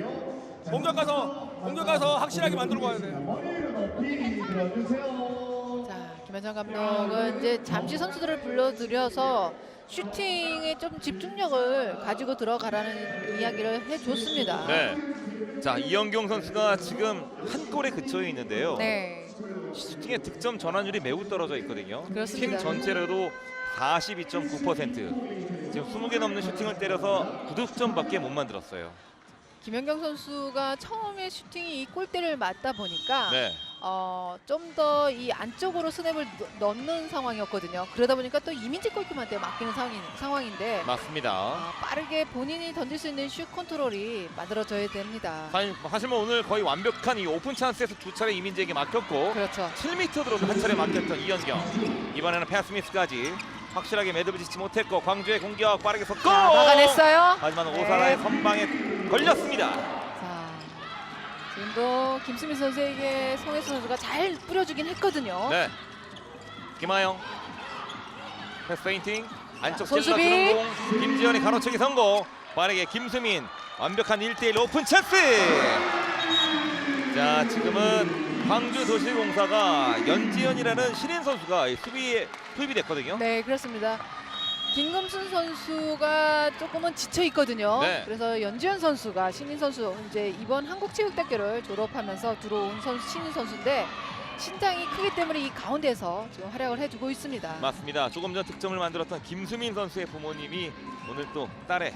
공격 가서 확실하게 만들고 가야 돼. 자, 김현정 감독은 이제 잠시 선수들을 불러들여서 슈팅에 좀 집중력을 가지고 들어가라는 이야기를 해줬습니다. 네. 자, 이영경 선수가 지금 한 골에 그쳐 있는데요. 네. 슈팅의 득점 전환율이 매우 떨어져 있거든요. 그렇습니다. 팀 전체로도 42.9%. 지금 20개 넘는 슈팅을 때려서 9득점밖에 못 만들었어요. 김연경 선수가 처음에 슈팅이 이 골대를 맞다 보니까 네. 좀 더 이 안쪽으로 스냅을 넣는 상황이었거든요. 그러다 보니까 또 이민지 골키퍼한테 맡기는 상황인데 맞습니다. 빠르게 본인이 던질 수 있는 슛 컨트롤이 만들어져야 됩니다. 사실 뭐 오늘 거의 완벽한 이 오픈 찬스에서 두 차례 이민재에게 맡겼고 그렇죠. 7m 들어도 한 차례 맡겼던 이현경. 이번에는 패스미스까지 확실하게 매듭을 짓지 못했고 광주의 공격 빠르게 섰고 막아냈어요. 하지만 네. 오사라의 선방에 걸렸습니다. 자, 지금도 김수민 선수에게 송혜수 선수가 잘 뿌려주긴 했거든요. 네. 김하영 패스 페인팅 안쪽 손수비. 찔러 주는 공. 김지현이 가로채기 성공. 빠르게 김수민 완벽한 1대1 오픈 찬스. 자, 지금은 광주도시공사가 연지현이라는 신인 선수가 수비에 투입이 됐거든요. 네, 그렇습니다. 김금순 선수가 조금은 지쳐 있거든요. 네. 그래서 연지현 선수가 신인 선수 이제 이번 한국체육대학교를 졸업하면서 들어온 신인 선수인데 신장이 크기 때문에 이 가운데서 지금 활약을 해주고 있습니다. 맞습니다. 조금 전 득점을 만들었던 김수민 선수의 부모님이 오늘 또 딸의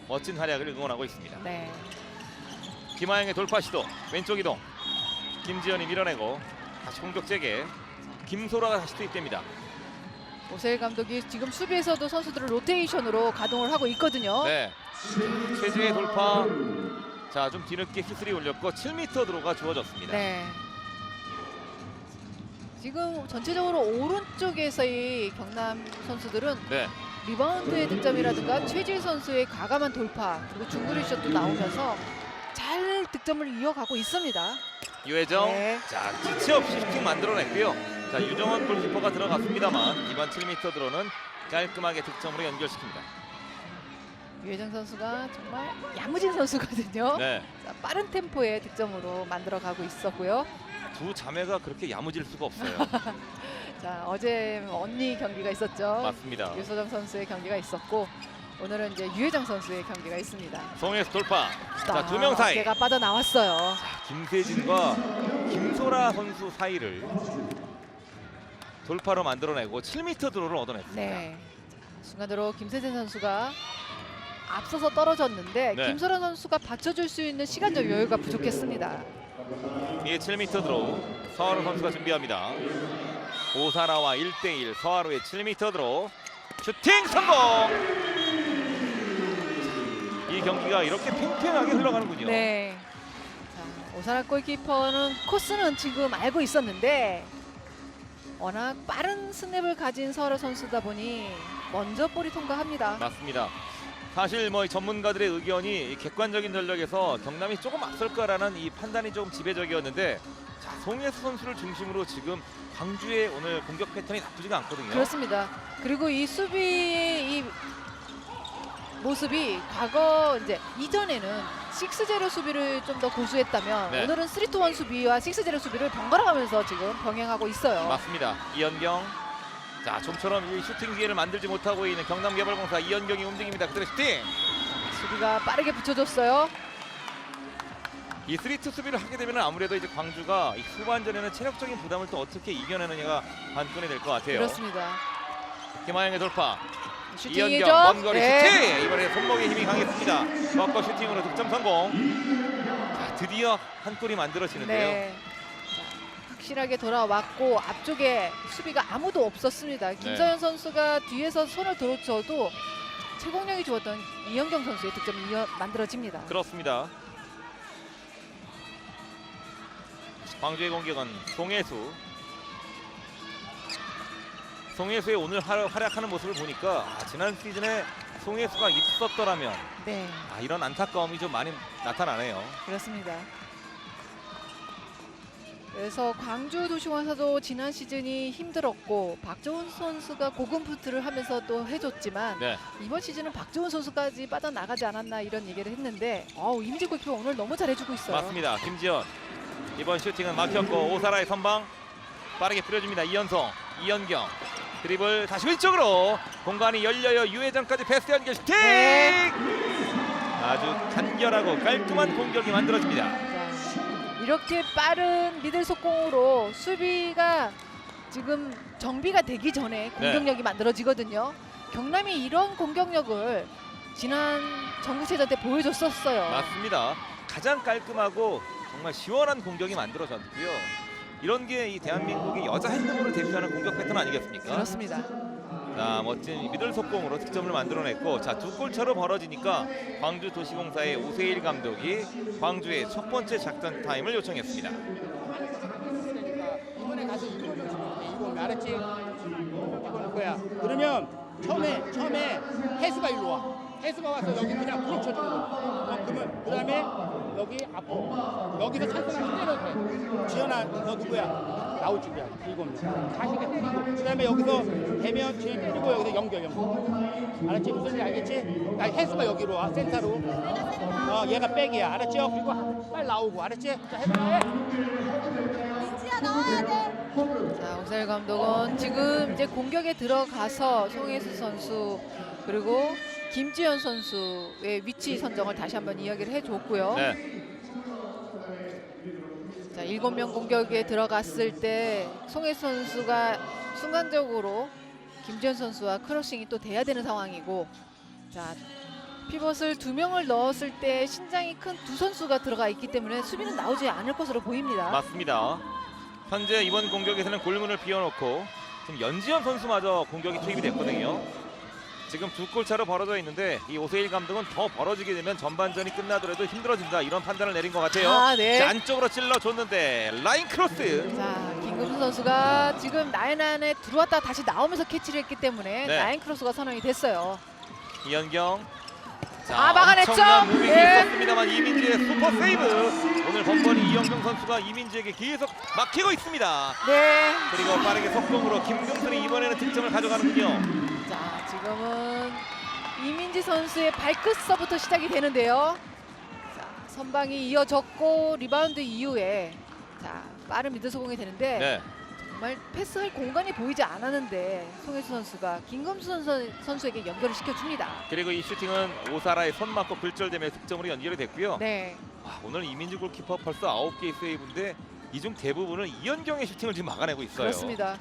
멋진 활약을 응원하고 있습니다. 네. 김하영의 돌파 시도 왼쪽 이동. 김지현이 밀어내고 다시 공격 재개. 김소라가 다시 투입됩니다. 오세일 감독이 지금 수비에서도 선수들을 로테이션으로 가동을 하고 있거든요. 네. 최지의 돌파. 자, 좀 뒤늦게 휘슬이 올렸고 7m 드로우가 주어졌습니다. 네. 지금 전체적으로 오른쪽에서의 경남 선수들은 네. 리바운드의 득점이라든가 최지희 선수의 과감한 돌파 그리고 중거리 슛도 나오면서 잘 득점을 이어가고 있습니다. 유혜정. 네. 자, 지체 없이 슈팅 만들어냈고요. 자, 유정원 골키퍼가 들어갔습니다만 이번 7m 드로우는 깔끔하게 득점으로 연결시킵니다. 유혜정 선수가 정말 야무진 선수거든요. 네. 자, 빠른 템포의 득점으로 만들어가고 있었고요. 두 자매가 그렇게 야무질 수가 없어요. 자, 어제 언니 경기가 있었죠. 맞습니다. 유소정 선수의 경기가 있었고 오늘은 이제 유혜정 선수의 경기가 있습니다. 송혜수 돌파. 자, 두 명 사이. 어깨가 빠져나왔어요. 김세진과 김소라 선수 사이를 돌파로 만들어내고 7m 드로우를 얻어냈습니다. 네. 자, 순간적으로 김세진 선수가 앞서서 떨어졌는데 네. 김소라 선수가 받쳐줄 수 있는 시간적 여유가 부족했습니다. 이에 7m 드로우 서하루 선수가 준비합니다. 오사라와 1대1 서하루의 7m 드로우 슈팅 성공! 이 경기가 이렇게 팽팽하게 흘러가는군요. 네. 자, 오사라 골키퍼는 코스는 지금 알고 있었는데 워낙 빠른 스냅을 가진 서하루 선수다 보니 먼저 볼이 통과합니다. 맞습니다. 사실 뭐 이 전문가들의 의견이 이 객관적인 전력에서 경남이 조금 앞설 거라는 이 판단이 조금 지배적이었는데 자, 송혜수 선수를 중심으로 지금 광주의 오늘 공격 패턴이 나쁘지가 않거든요. 그렇습니다. 그리고 이 수비의 이 모습이 과거 이제 이전에는 6제로 수비를 좀 더 고수했다면 네. 오늘은 3-2-1 수비와 6제로 수비를 번갈아가면서 지금 병행하고 있어요. 맞습니다. 이현경. 자, 좀처럼 이 슈팅 기회를 만들지 못하고 있는 경남개발공사 이현경이 움직입니다. 그대로 슈팅. 수비가 빠르게 붙여줬어요. 이 3-2 수비를 하게 되면 아무래도 이제 광주가 이 후반전에는 체력적인 부담을 또 어떻게 이겨내느냐가 관건이 될 것 같아요. 그렇습니다. 김하영의 돌파. 슈팅이죠. 이현경 먼 거리 네. 슈팅. 이번에 손목의 힘이 강했습니다. 꺾어 슈팅으로 득점 성공. 자, 드디어 한 골이 만들어지는데요. 네. 자, 확실하게 돌아왔고 앞쪽에 수비가 아무도 없었습니다. 김서현 선수가 뒤에서 손을 들어줘도 채공력이 좋았던 이현경 선수의 득점이 만들어집니다. 그렇습니다. 광주의 공격은 송혜수. 송혜수의 오늘 활약하는 모습을 보니까 지난 시즌에 송혜수가 있었더라면 네, 이런 안타까움이 좀 많이 나타나네요. 그렇습니다. 그래서 광주 도시공사도 지난 시즌이 힘들었고 박정훈 선수가 고군분투를 하면서 또 해줬지만 네. 이번 시즌은 박정훈 선수까지 빠져나가지 않았나 이런 얘기를 했는데 임지 골키퍼 오늘 너무 잘해주고 있어요. 맞습니다. 김지현. 이번 슈팅은 막혔고 오사라의 선방 빠르게 뿌려줍니다. 이현성, 이현경 드리블 다시 왼쪽으로 공간이 열려요. 유혜정까지 패스 연결 슈팅! 네. 아주 간결하고 깔끔한 공격이 만들어집니다. 자, 이렇게 빠른 미들 속공으로 수비가 지금 정비가 되기 전에 공격력이 만들어지거든요. 경남이 이런 공격력을 지난 전국체전 때 보여줬었어요. 맞습니다. 가장 깔끔하고 정말 시원한 공격이 만들어졌고요. 이런 게 이 대한민국의 여자 핸드볼을 대표하는 공격 패턴 아니겠습니까? 그렇습니다. 자, 멋진 미들 속공으로 득점을 만들어냈고 자, 두 골 차로 벌어지니까 광주 도시공사의 오세일 감독이 광주의 첫 번째 작전 타임을 요청했습니다. 이번에 가서 이걸 좀 이거 알았지? 이거는 거야. 그러면 처음에 해수가 일로 와. 해수가 와서 여기 그냥 부딪혀주는 거야. 그러면 그다음에 여기 앞으로 여기서 찬스가 때려도 돼. 지연아 너 누구야? 나올 준비야. 이겁니다. 자신있게 때리고 그다음에 여기서 대면 지연 때리고 여기서 연결. 알았지? 무슨 지 알겠지? 나 해수가 여기로 와 센터로. 얘가 백이야. 알았죠? 그리고 빨리 나오고 알았지? 자 해봐 해. 자, 오세일 감독은 지금 이제 공격에 들어가서 송혜수 선수 그리고 김지현 선수의 위치 선정을 다시 한번 이야기를 해줬고요. 네. 자, 7명 공격에 들어갔을 때 송혜수 선수가 순간적으로 김지현 선수와 크로싱이 또 돼야 되는 상황이고 자, 피벗을 2명을 넣었을 때 신장이 큰 두 선수가 들어가 있기 때문에 수비는 나오지 않을 것으로 보입니다. 맞습니다. 현재 이번 공격에서는 골문을 비워놓고 지금 연지현 선수마저 공격이 투입이 됐거든요. 지금 2골 차로 벌어져 있는데 이 오세일 감독은 더 벌어지게 되면 전반전이 끝나더라도 힘들어진다 이런 판단을 내린 것 같아요. 아, 네. 자, 안쪽으로 찔러줬는데 라인 크로스. 자, 김금수 선수가 지금 라인 안에 들어왔다 다시 나오면서 캐치를 했기 때문에 네. 라인 크로스가 선언이 됐어요. 이현경. 자, 아, 막아냈죠? 엄청난 무빙이 네. 있었습니다만 이민지의 슈퍼 세이브. 오늘 번번이 이현경 선수가 이민지에게 계속 막히고 있습니다. 네. 그리고 빠르게 속공으로 김금순이 이번에는 득점을 가져가는군요. 자, 지금은 이민지 선수의 발끝서부터 시작이 되는데요. 자, 선방이 이어졌고 리바운드 이후에 자, 빠른 미드 소공이 되는데 네. 정말 패스할 공간이 보이지 않았는데 송혜수 선수가 김금수 선수에게 연결을 시켜줍니다. 그리고 이 슈팅은 오사라의 손 맞고 굴절되며 득점으로 연결이 됐고요. 네. 와, 오늘 이민지 골키퍼 벌써 9개의 세이브인데 이 중 대부분을 이현경의 슈팅을 지금 막아내고 있어요. 그렇습니다.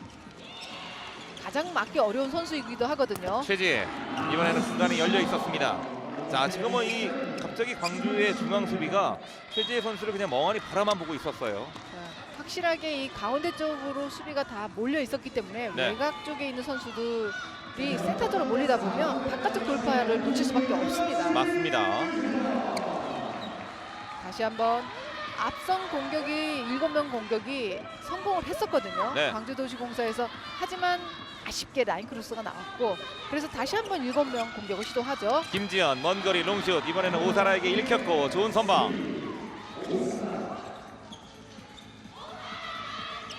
가장 막기 어려운 선수이기도 하거든요. 최지혜 이번에는 중간에 열려 있었습니다. 자, 지금은 이 갑자기 광주의 중앙 수비가 최지혜 선수를 그냥 멍하니 바라만 보고 있었어요. 자, 확실하게 이 가운데 쪽으로 수비가 다 몰려 있었기 때문에 네. 외곽 쪽에 있는 선수들이 센터 쪽으로 몰리다 보면 바깥쪽 돌파를 놓칠 수밖에 없습니다. 맞습니다. 다시 한번 앞선 공격이 7명 공격이 성공을 했었거든요. 네. 광주도시공사에서. 하지만 아쉽게 라인 크로스가 나왔고 그래서 다시 한번 7명 공격을 시도하죠. 김지현 먼거리 롱슛 이번에는 오사라에게 읽혔고 좋은 선방.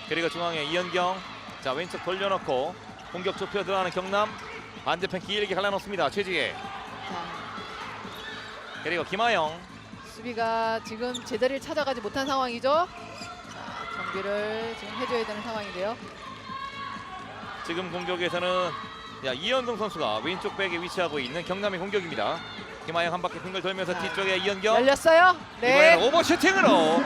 그리고 중앙에 이현경. 자, 왼쪽 돌려놓고 공격 좁혀 들어가는 경남. 반대편 길게 갈라놓습니다. 최지혜. 자, 그리고 김하영. 수비가 지금 제자리를 찾아가지 못한 상황이죠. 자, 정비를 지금 해줘야 되는 상황인데요. 지금 공격에서는 이현동 선수가 왼쪽 백에 위치하고 있는 경남의 공격입니다. 김하영 한 바퀴 빙글 돌면서 자, 뒤쪽에 이현경. 열렸어요. 네. 이번에는 오버슈팅으로.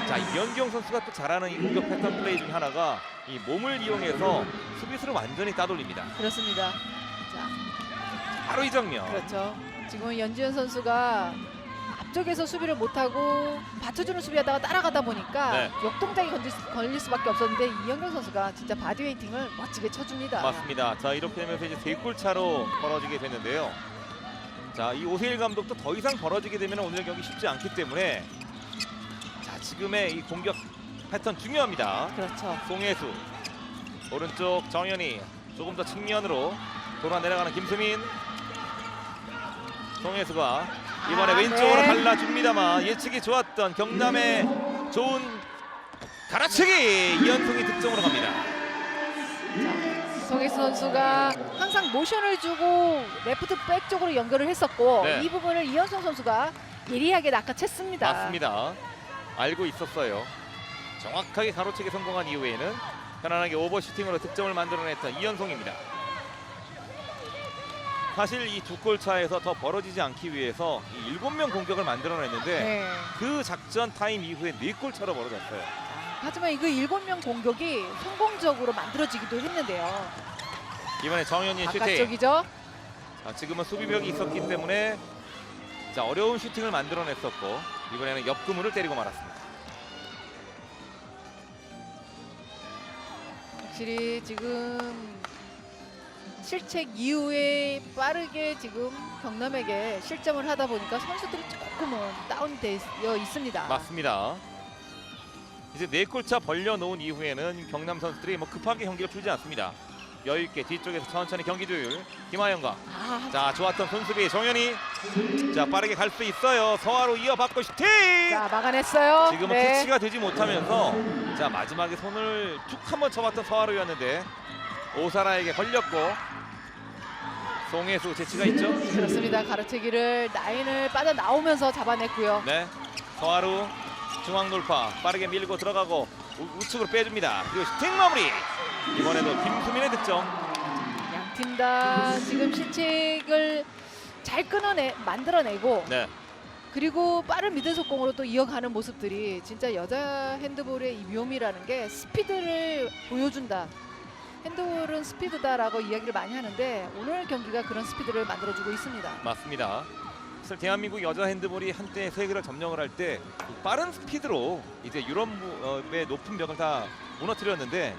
자, 이현경 선수가 또 잘하는 이 공격 패턴 플레이 중 하나가 이 몸을 이용해서 수비수를 완전히 따돌립니다. 그렇습니다. 자, 바로 이 장면. 그렇죠. 지금 연지현 선수가 앞쪽에서 수비를 못하고 받쳐주는 수비하다가 따라가다 보니까 네. 역동작이 걸릴 수밖에 없었는데 이현경 선수가 진짜 바디웨이팅을 멋지게 쳐줍니다. 맞습니다. 자, 이렇게 되면서 이제 3골 차로 벌어지게 됐는데요. 자, 이 오세일 감독도 더 이상 벌어지게 되면 오늘 경기 쉽지 않기 때문에 자, 지금의 이 공격 패턴 중요합니다. 그렇죠. 송혜수 오른쪽 정현이 조금 더 측면으로 돌아 내려가는 김수민. 송혜수가 이번에 왼쪽으로 네. 갈라줍니다만 예측이 좋았던 경남의 좋은 갈아치기 이현송이 득점으로 갑니다. 송혜수 선수가 항상 모션을 주고 레프트 백 쪽으로 연결을 했었고 네. 이 부분을 이현성 선수가 예리하게 낚아챘습니다. 맞습니다. 알고 있었어요. 정확하게 가로채기 성공한 이후에는 편안하게 오버슈팅으로 득점을 만들어냈던 이현송입니다. 사실 이 2골 차에서 더 벌어지지 않기 위해서 이 7명 공격을 만들어냈는데 네. 그 작전 타임 이후에 4골 차로 벌어졌어요. 하지만 이거 7명 공격이 성공적으로 만들어지기도 했는데요. 이번에 정현이의 슈팅. 바깥쪽이죠. 자, 지금은 수비벽이 있었기 때문에 자, 어려운 슈팅을 만들어냈었고 이번에는 옆그물을 때리고 말았습니다. 확실히 지금 실책 이후에 빠르게 지금 경남에게 실점을 하다 보니까 선수들이 조금은 다운되어 있습니다. 맞습니다. 이제 4골 차 벌려놓은 이후에는 경남 선수들이 뭐 급하게 경기를 풀지 않습니다. 여유있게 뒤쪽에서 천천히 경기 조율. 김하영과 자, 좋았던 손수비 정현이. 자, 빠르게 갈 수 있어요. 서화로 이어받고 슈팅. 자, 막아냈어요. 지금은 네. 캐치가 되지 못하면서 자, 마지막에 손을 툭 한번 쳐봤던 서화로였는데 오사라에게 걸렸고 송혜수 재치가 있죠. 그렇습니다. 가로채기를 라인을 빠져나오면서 잡아냈고요. 네, 서화로 중앙 돌파 빠르게 밀고 들어가고 우측으로 빼줍니다. 그리고 슈팅 마무리. 이번에도 김수민의 득점. 양 팀 다 지금 실책을 잘 만들어내고 네, 그리고 빠른 미들 속공으로 또 이어가는 모습들이 진짜 여자 핸드볼의 이 묘미라는 게 스피드를 보여준다. 핸드볼은 스피드다라고 이야기를 많이 하는데 오늘 경기가 그런 스피드를 만들어주고 있습니다. 맞습니다. 사실 대한민국 여자 핸드볼이 한때 세계를 점령을 할 때 빠른 스피드로 이제 유럽의 높은 벽을 다 무너뜨렸는데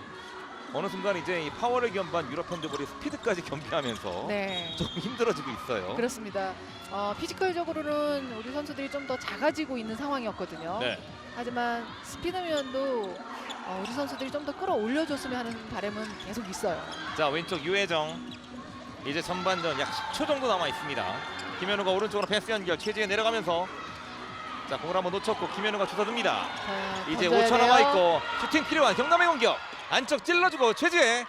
어느 순간 이제 이 파워를 겸비한 유럽 핸드볼이 스피드까지 겸비하면서 네. 좀 힘들어지고 있어요. 그렇습니다. 피지컬적으로는 우리 선수들이 좀 더 작아지고 있는 상황이었거든요. 네. 하지만 스피드 면도 우리 선수들이 좀 더 끌어올려줬으면 하는 바람은 계속 있어요. 자, 왼쪽 유혜정. 이제 전반전 약 10초 정도 남아 있습니다. 김현우가 오른쪽으로 패스 연결. 최지혜 내려가면서 자, 공을 한번 놓쳤고 김현우가 주워듭니다. 자, 이제 던져야 5초 남아 돼요. 있고 슈팅 필요한 경남의 공격. 안쪽 찔러주고 최지혜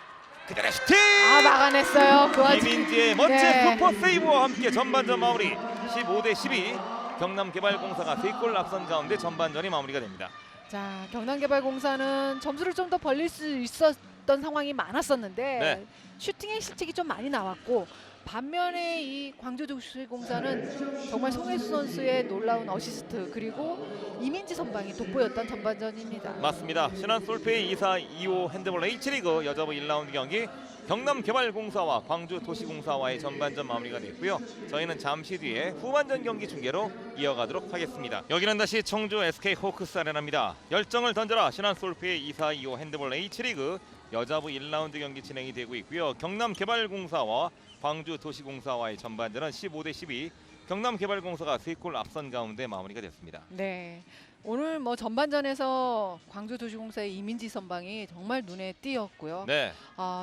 그대로 슈팅. 막아냈어요. 그 와중에. 이민지의 멋진 네. 슈퍼 세이브와 함께 전반전 마무리. 15대 12. 경남개발공사가 3골 앞선 가운데 전반전이 마무리가 됩니다. 자, 경남개발공사는 점수를 좀 더 벌릴 수 있었던 상황이 많았었는데 네. 슈팅의 실책이 좀 많이 나왔고 반면에 이 광주도시공사는 정말 송혜수 선수의 놀라운 어시스트 그리고 이민지 선방이 돋보였던 전반전입니다. 맞습니다. 신한 솔페이 2425 핸드볼 H리그 여자부 1라운드 경기 경남개발공사와 광주도시공사와의 전반전 마무리가 됐고요. 저희는 잠시 뒤에 후반전 경기 중계로 이어가도록 하겠습니다. 여기는 다시 청주 SK 호크스 아레나입니다. 열정을 던져라 신한 솔페이 2425 핸드볼 H리그 여자부 1라운드 경기 진행이 되고 있고요. 경남개발공사와 광주도시공사와의 전반전은 15대 12. 경남개발공사가 3골 앞선 가운데 마무리가 됐습니다. 네, 오늘 뭐 전반전에서 광주도시공사의 이민지 선방이 정말 눈에 띄었고요. 네,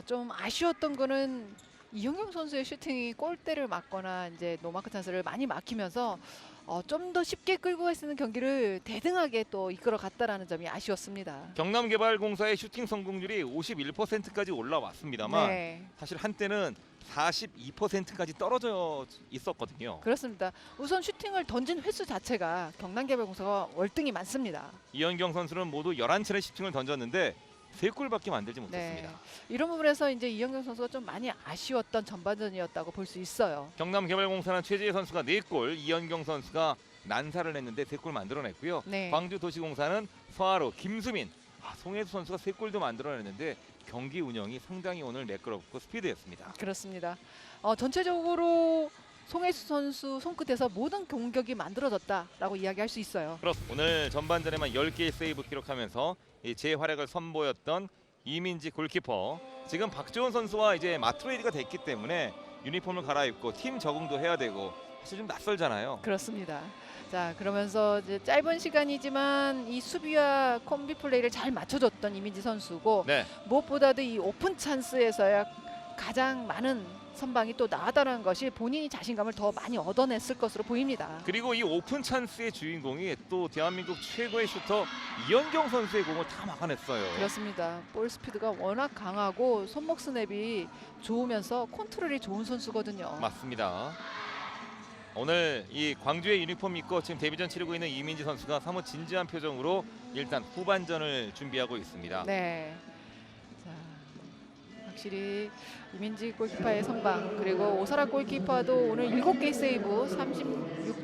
좀 아쉬웠던 거는 이영경 선수의 슈팅이 골대를 맞거나 이제 노마크 찬스를 많이 막히면서 좀 더 쉽게 끌고 갈 수 있는 경기를 대등하게 또 이끌어갔다라는 점이 아쉬웠습니다. 경남개발공사의 슈팅 성공률이 51%까지 올라왔습니다만 네, 사실 한때는 42%까지 떨어져 있었거든요. 그렇습니다. 우선 슈팅을 던진 횟수 자체가 경남개발공사가 월등히 많습니다. 이현경 선수는 모두 11차례 슈팅을 던졌는데 3골밖에 만들지 네, 못했습니다. 이런 부분에서 이제 이영경 선수가 좀 많이 아쉬웠던 전반전이었다고 볼 수 있어요. 경남개발공사는 최지혜 선수가 4골, 이현경 선수가 난사를 했는데 3골 만들어냈고요. 네. 광주도시공사는 서하로, 김수민, 송혜수 선수가 3골도 만들어냈는데 경기 운영이 상당히 오늘 매끄럽고 스피드였습니다. 그렇습니다. 전체적으로 송혜수 선수 손끝에서 모든 공격이 만들어졌다라고 이야기할 수 있어요. 오늘 전반전에만 10개의 세이브 기록하면서 이 재활약을 선보였던 이민지 골키퍼. 지금 박지원 선수와 이제 마트레이드가 됐기 때문에 유니폼을 갈아입고 팀 적응도 해야 되고 사실 좀 낯설잖아요. 그렇습니다. 자, 그러면서 이제 짧은 시간이지만 이 수비와 콤비 플레이를 잘 맞춰줬던 이민지 선수고 네, 무엇보다도 이 오픈 찬스에서야 가장 많은 선방이 또 나왔다는 것이 본인이 자신감을 더 많이 얻어냈을 것으로 보입니다. 그리고 이 오픈 찬스의 주인공이 또 대한민국 최고의 슈터 이현경 선수의 공을 다 막아냈어요. 그렇습니다. 볼 스피드가 워낙 강하고 손목 스냅이 좋으면서 컨트롤이 좋은 선수거든요. 맞습니다. 오늘 이 광주의 유니폼 입고 지금 데뷔전 치르고 있는 이민지 선수가 사뭇 진지한 표정으로 일단 후반전을 준비하고 있습니다. 네. 자, 확실히 이민지 골키퍼의 선방 그리고 오사라 골키퍼도 오늘 7개 세이브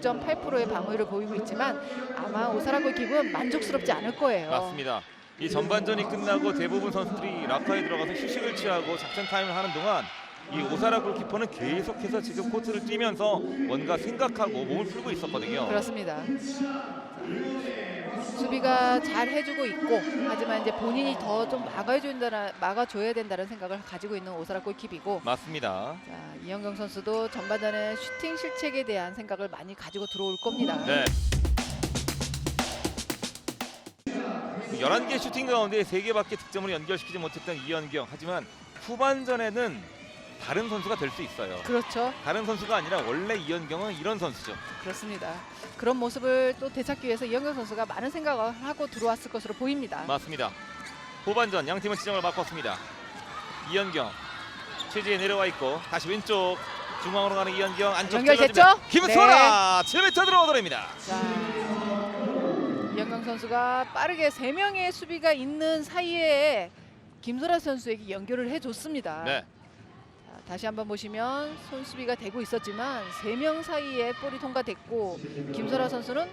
36.8%의 방어율을 보이고 있지만 아마 오사라 골키퍼는 만족스럽지 않을 거예요. 맞습니다. 이 전반전이 끝나고 대부분 선수들이 락커에 들어가서 휴식을 취하고 작전 타임을 하는 동안 이 오사라 골키퍼는 계속해서 지금 코트를 뛰면서 뭔가 생각하고 몸을 풀고 있었거든요. 그렇습니다. 수비가 잘 해주고 있고 하지만 이제 본인이 더 좀 막아줘야 된다는 생각을 가지고 있는 오사라 골키퍼이고 맞습니다. 자, 이영경 선수도 전반전에 슈팅 실책에 대한 생각을 많이 가지고 들어올 겁니다. 네. 11개 슈팅 가운데 3개밖에 득점을 연결시키지 못했던 이현경. 하지만 후반전에는 다른 선수가 될 수 있어요. 그렇죠. 다른 선수가 아니라 원래 이현경은 이런 선수죠. 그렇습니다. 그런 모습을 또 되찾기 위해서 이영경 선수가 많은 생각을 하고 들어왔을 것으로 보입니다. 맞습니다. 후반전 양 팀은 지점을 바꿨습니다. 이현경 최지에 내려와 있고 다시 왼쪽 중앙으로 가는 이현경 안쪽 연결됐죠? 찔러주면 김소라 7m 들어오더랍니다. 자, 이영경 선수가 빠르게 3명의 수비가 있는 사이에 김소라 선수에게 연결을 해줬습니다. 네. 자, 다시 한번 보시면 손수비가 되고 있었지만 3명 사이에 볼이 통과됐고 김소라 선수는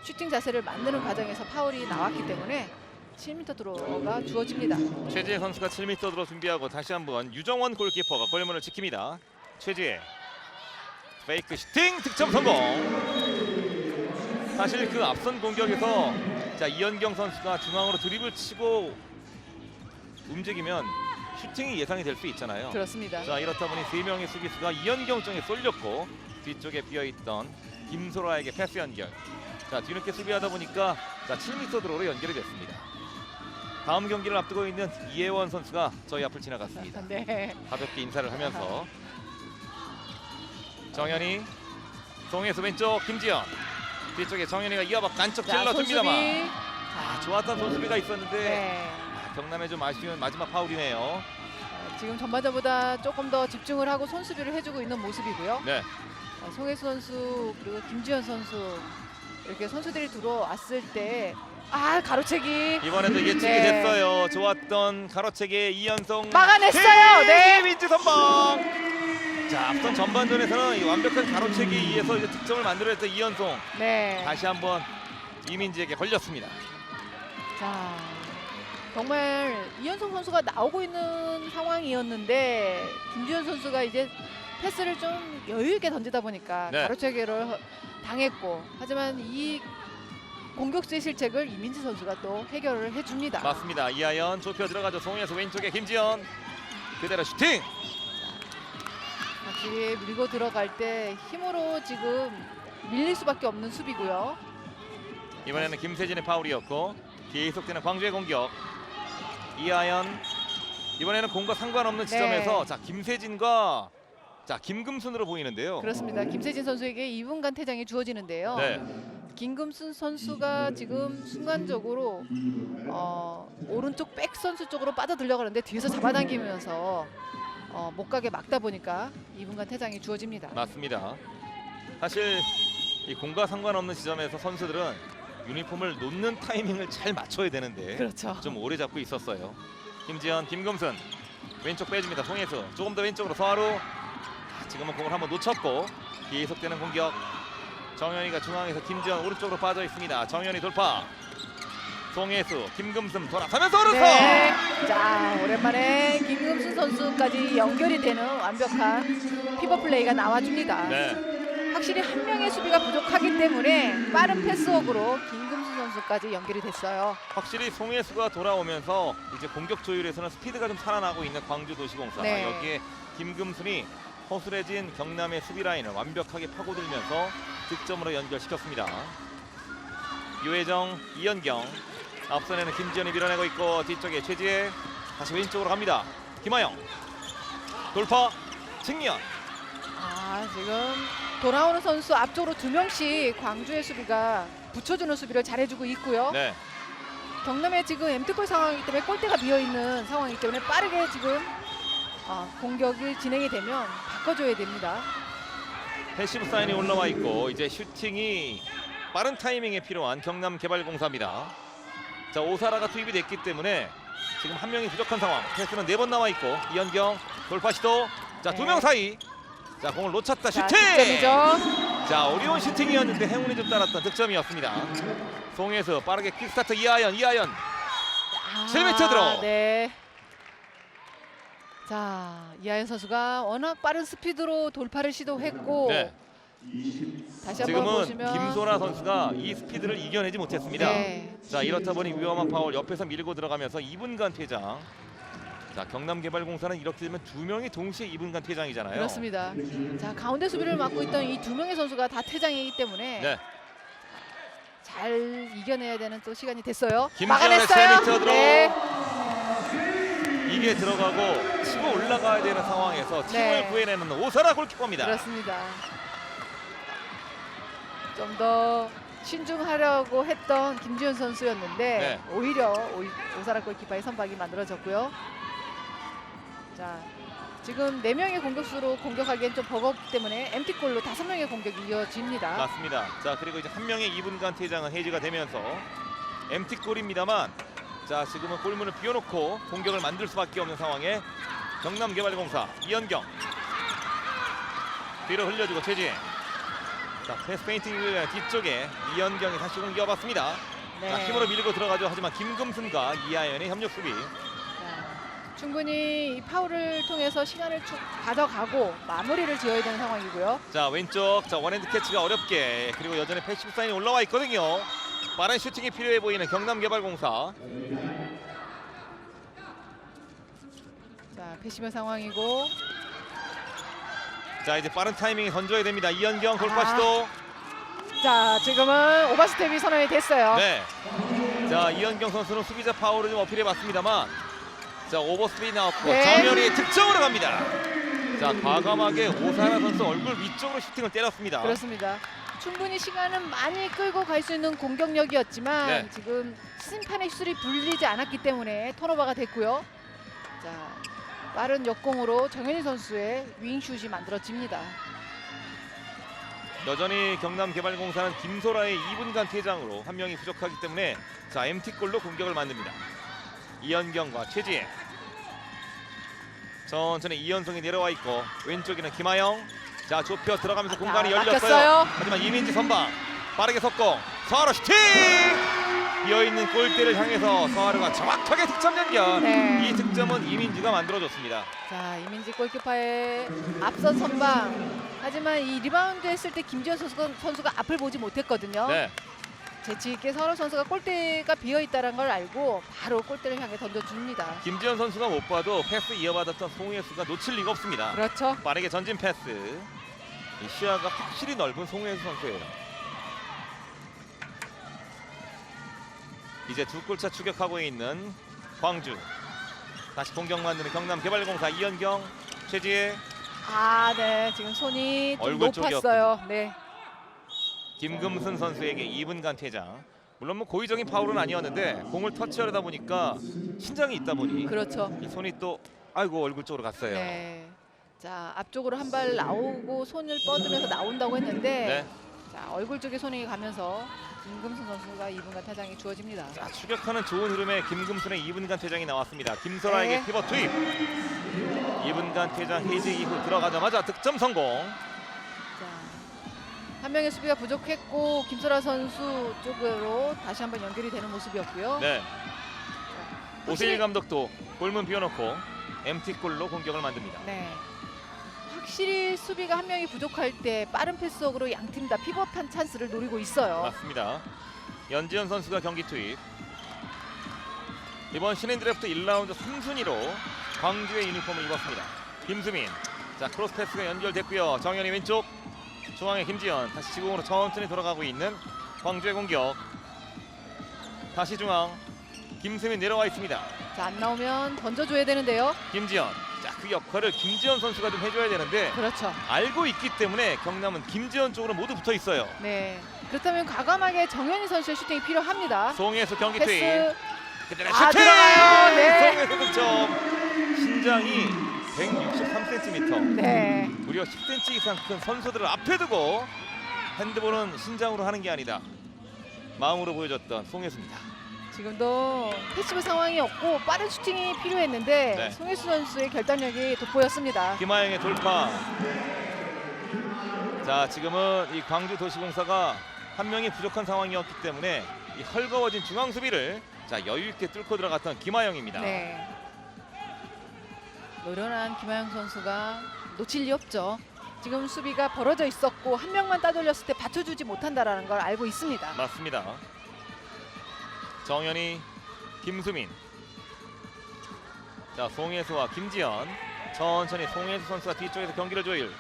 슈팅 자세를 만드는 과정에서 파울이 나왔기 때문에 7m 들어가 주어집니다. 최지혜 선수가 7m 들어 준비하고 다시 한번 유정원 골키퍼가 골문을 지킵니다. 최지혜 페이크 슈팅 득점 성공. 사실 그 앞선 공격에서 자 이현경 선수가 중앙으로 드리블 치고 움직이면 슈팅이 예상이 될 수 있잖아요. 그렇습니다. 자, 이렇다 보니 3명의 수비수가 이연경 쪽에 쏠렸고 뒤쪽에 비어있던 김소라에게 패스 연결. 자, 뒤늦게 수비하다 보니까 자 7m 드로우로 연결이 됐습니다. 다음 경기를 앞두고 있는 이혜원 선수가 저희 앞을 지나갔습니다. 네. 가볍게 인사를 하면서 정현이 송혜수 왼쪽 김지연 뒤쪽에 정현이가 이어받고 안쪽 자, 찔러줍니다만 손수비. 좋았던 손수비가 있었는데 네. 경남의 좀 아쉬운 마지막 파울이네요. 지금 전반전보다 조금 더 집중을 하고 손수비를 해주고 있는 모습이고요. 네. 송혜수 선수 그리고 김지현 선수 이렇게 선수들이 들어왔을 때 가로채기 이번에도 예측이 네. 됐어요. 좋았던 가로채기 이연송 막아냈어요. 네. 위치 선방. 자, 앞선 전반전에서는 이 완벽한 가로채기 이에서 이제 득점을 만들어냈던 이연송 네. 다시 한번 이민지에게 걸렸습니다. 자, 정말 이현성 선수가 나오고 있는 상황이었는데 김지현 선수가 이제 패스를 좀 여유 있게 던지다 보니까 네. 가로채기를 당했고 하지만 이 공격수의 실책을 이민지 선수가 또 해결을 해줍니다. 맞습니다. 이하연 좁혀 들어가죠. 송혜수 왼쪽에 김지연 그대로 슈팅. 확실히 밀고 들어갈 때 힘으로 지금 밀릴 수밖에 없는 수비고요. 이번에는 김세진의 파울이었고 계속되는 광주의 공격. 이하연 이번에는 공과 상관없는 지점에서 자 김세진과 자 김금순으로 보이는데요. 그렇습니다. 김세진 선수에게 2분간 퇴장이 주어지는데요. 네. 김금순 선수가 지금 순간적으로 오른쪽 백 선수 쪽으로 빠져들려가는데 뒤에서 잡아당기면서 못 가게 막다 보니까 2분간 퇴장이 주어집니다. 맞습니다. 사실 이 공과 상관없는 지점에서 선수들은 유니폼을 놓는 타이밍을 잘 맞춰야 되는데 그렇죠. 좀 오래 잡고 있었어요. 김지현, 김금순 왼쪽 빼줍니다. 송혜수 조금 더 왼쪽으로 서하루. 지금은 공을 한번 놓쳤고 계속되는 공격. 정현이가 중앙에서 김지현 오른쪽으로 빠져 있습니다. 정현이 돌파. 송혜수, 김금순 돌아서면서 오른손. 네. 자, 오랜만에 김금순 선수까지 연결이 되는 완벽한 피버 플레이가 나와줍니다. 네. 확실히 한 명의 수비가 부족하기 때문에 빠른 패스워크로 김금순 선수까지 연결이 됐어요. 확실히 송혜수가 돌아오면서 이제 공격 조율에서는 스피드가 좀 살아나고 있는 광주도시공사. 네. 여기에 김금순이 허술해진 경남의 수비 라인을 완벽하게 파고들면서 득점으로 연결시켰습니다. 유혜정, 이연경 앞선에는 김지현이 밀어내고 있고 뒤쪽에 최지혜 다시 왼쪽으로 갑니다. 김하영 돌파 측면. 지금 돌아오는 선수 앞쪽으로 2명씩 광주의 수비가 붙여주는 수비를 잘해주고 있고요. 네. 경남의 지금 엠트골 상황이기 때문에 골대가 비어있는 상황이기 때문에 빠르게 지금 공격이 진행이 되면 바꿔줘야 됩니다. 패시브 사인이 올라와 있고 이제 슈팅이 빠른 타이밍에 필요한 경남개발공사입니다. 자, 오사라가 투입이 됐기 때문에 지금 한 명이 부족한 상황. 패스는 4번 나와 있고 이연경 돌파 시도. 자, 네. 2명 사이. 자, 공을 놓쳤다. 자, 슈팅. 득점이죠. 자, 어려운 슈팅이었는데 행운이 좀 따랐던 득점이었습니다. 송혜수 빠르게 퀵스타트 이하연. 7m 들어. 네. 자, 이하연 선수가 워낙 빠른 스피드로 돌파를 시도했고 네. 다시 한번 지금은 보시면 김소라 선수가 이 스피드를 이겨내지 못했습니다. 네. 자, 이렇다 보니 위험한 파울 옆에서 밀고 들어가면서 2분간 퇴장. 자, 경남개발공사는 이렇게 되면 2명이 동시에 2분간 퇴장이잖아요. 그렇습니다. 자, 가운데 수비를 맡고 있던 이 2명의 선수가 다 퇴장이기 때문에 네. 잘 이겨내야 되는 또 시간이 됐어요. 김지현의 막아냈어요. 3m 드로우. 네. 이게 들어가고 치고 올라가야 되는 상황에서 팀을 네. 구해내는 오사라 골키퍼입니다. 그렇습니다. 좀 더 신중하려고 했던 김지현 선수였는데 네. 오히려 오사라 골키퍼의 선박이 만들어졌고요. 자, 지금 4명의 공격수로 공격하기엔 좀 버겁기 때문에 MT골로 5명의 공격이 이어집니다. 맞습니다. 자, 그리고 이제 한 명의 2분간 퇴장은 해지가 되면서 MT 골입니다만 자, 지금은 골문을 비워놓고 공격을 만들 수밖에 없는 상황에 경남개발공사 이연경 뒤로 흘려주고 최지혜. 자, 패스 페인팅 뒤쪽에 이연경이 다시 공 이어봤습니다. 네. 자, 힘으로 밀고 들어가죠. 하지만 김금순과 이하연의 협력 수비. 자, 충분히 이 파울을 통해서 시간을 쭉 가져가고 마무리를 지어야 되는 상황이고요. 자, 왼쪽 자 원핸드 캐치가 어렵게 그리고 여전히 패시브 사인이 올라와 있거든요. 빠른 슈팅이 필요해 보이는 경남개발공사. 자, 자, 패시브 상황이고. 자, 이제 빠른 타이밍에 던져야 됩니다. 이현경 돌파 아. 시도. 자, 지금은 오버스텝이 선언이 됐어요. 네. 자, 이현경 선수는 수비자 파워를 좀 어필해봤습니다만, 자, 오버스텝이 나왔고 네. 정면이 득점으로 갑니다. 자, 과감하게 오사라 선수 얼굴 위쪽으로 슈팅을 때렸습니다. 그렇습니다. 충분히 시간은 많이 끌고 갈 수 있는 공격력이었지만 네. 지금 심판의 휘슬이 불리지 않았기 때문에 턴오버가 됐고요. 자, 빠른 역공으로 정현희 선수의 윙슛이 만들어집니다. 여전히 경남개발공사는 김소라의 2분간 퇴장으로 한 명이 부족하기 때문에 자, MT골로 공격을 만듭니다. 이현경과 최지혜. 천천히 이현성이 내려와 있고 왼쪽에는 김하영. 자, 좁혀 들어가면서 공간이 열렸어요. 막혔어요. 하지만 이민지 선방 빠르게 속공. 서하루 슈팅! 비어있는 골대를 향해서 서하루가 정확하게 득점 연결. 네. 이 득점은 이민지가 만들어줬습니다. 자, 이민지 골키퍼의 앞선 선방. 하지만 이 리바운드 했을 때 김지현 선수가 앞을 보지 못했거든요. 네. 재치 있게 서하루 선수가 골대가 비어 있다는 걸 알고 바로 골대를 향해 던져줍니다. 김지현 선수가 못 봐도 패스 이어받았던 송혜수가 놓칠 리가 없습니다. 그렇죠. 빠르게 전진 패스. 이 시야가 확실히 넓은 송혜수 선수예요. 이제 두 골차 추격하고 있는 광주. 다시 공격 만드는 경남개발공사 이현경, 최지혜, 아, 네. 지금 손이 좀 얼굴 높았어요. 네. 김금순 선수에게 2분간 퇴장. 물론 뭐 고의적인 파울은 아니었는데 공을 터치하려다 보니까 신장이 있다 보니 그렇죠. 이 손이 또 아이고 얼굴 쪽으로 갔어요. 네. 자, 앞쪽으로 한 발 나오고 손을 뻗으면서 나온다고 했는데 네. 자, 얼굴 쪽에 손이 가면서 김금순 선수가 2분간 퇴장이 주어집니다. 자, 추격하는 좋은 흐름에 김금순의 2분간 퇴장이 나왔습니다. 김설아에게 네. 피벗 투입. 2분간 퇴장 해제 이후 들어가자마자 득점 성공. 자, 한 명의 수비가 부족했고 김설아 선수 쪽으로 다시 한번 연결이 되는 모습이었고요. 네. 확실히- 오세일 감독도 골문 비워놓고 MT골로 공격을 만듭니다. 네. 확실히 수비가 한 명이 부족할 때 빠른 패스웍으로 양팀 다 피벗한 찬스를 노리고 있어요. 맞습니다. 연지현 선수가 경기 투입. 이번 신인 드래프트 1라운드 3순위로 광주의 유니폼을 입었습니다. 김수민. 자, 크로스 패스가 연결됐고요. 정현이 왼쪽. 중앙에 김지현. 다시 지공으로 천천히 돌아가고 있는 광주의 공격. 다시 중앙. 김수민 내려와 있습니다. 자, 안 나오면 던져줘야 되는데요. 김지현. 자, 그 역할을 김지현 선수가 좀 해줘야 되는데 그렇죠. 알고 있기 때문에 경남은 김지현 쪽으로 모두 붙어 있어요. 네. 그렇다면 과감하게 정현희 선수의 슈팅이 필요합니다. 송혜수 경기 투입. 패스. 그대로 아, 슈팅! 들어가요. 네. 송혜수 득점. 신장이 163cm. 네. 무려 10cm 이상 큰 선수들을 앞에 두고 핸드볼은 신장으로 하는 게 아니다. 마음으로 보여줬던 송혜수입니다. 지금도 패시브 상황이 없고 빠른 슈팅이 필요했는데 네. 송혜수 선수의 결단력이 돋보였습니다. 김하영의 돌파. 자, 지금은 이 광주도시공사가 한 명이 부족한 상황이었기 때문에 이 헐거워진 중앙 수비를 자, 여유 있게 뚫고 들어갔던 김하영입니다. 네. 노련한 김하영 선수가 놓칠 리 없죠. 지금 수비가 벌어져 있었고 한 명만 따돌렸을 때 받쳐주지 못한다라는 걸 알고 있습니다. 맞습니다. 정현이, 김수민. 자, 송혜수와 김지현. 천천히 송혜수 선수가 뒤쪽에서 경기를 조율.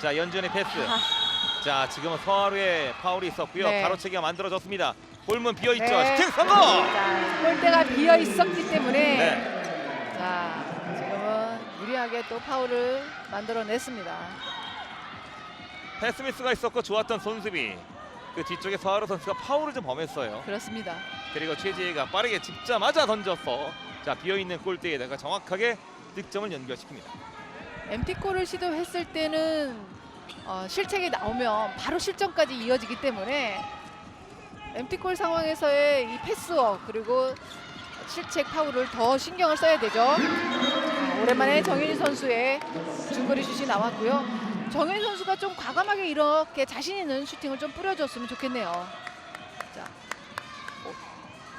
자, 연지현의 패스. 아하. 자, 지금은 서하루의 파울이 있었고요. 네. 가로채기가 만들어졌습니다. 골문 비어 있죠. 네. 슈팅 성공. 자, 골대가 비어 있었기 때문에 네. 자, 지금은 유리하게 또 파울을 만들어냈습니다. 패스 미스가 있었고 좋았던 손수비. 그 뒤쪽에 서하루 선수가 파울을 좀 범했어요. 그렇습니다. 그리고 최지혜가 빠르게 짚자마자 던져서 자, 비어 있는 골대에다가 정확하게 득점을 연결시킵니다. MT골을 시도했을 때는 실책이 나오면 바로 실점까지 이어지기 때문에 MT골 상황에서의 이 패스워크 그리고 실책 파울을 더 신경을 써야 되죠. 자, 오랜만에 정현희 선수의 중거리 슛이 나왔고요. 정현희 선수가 좀 과감하게 이렇게 자신 있는 슈팅을 좀 뿌려줬으면 좋겠네요. 자,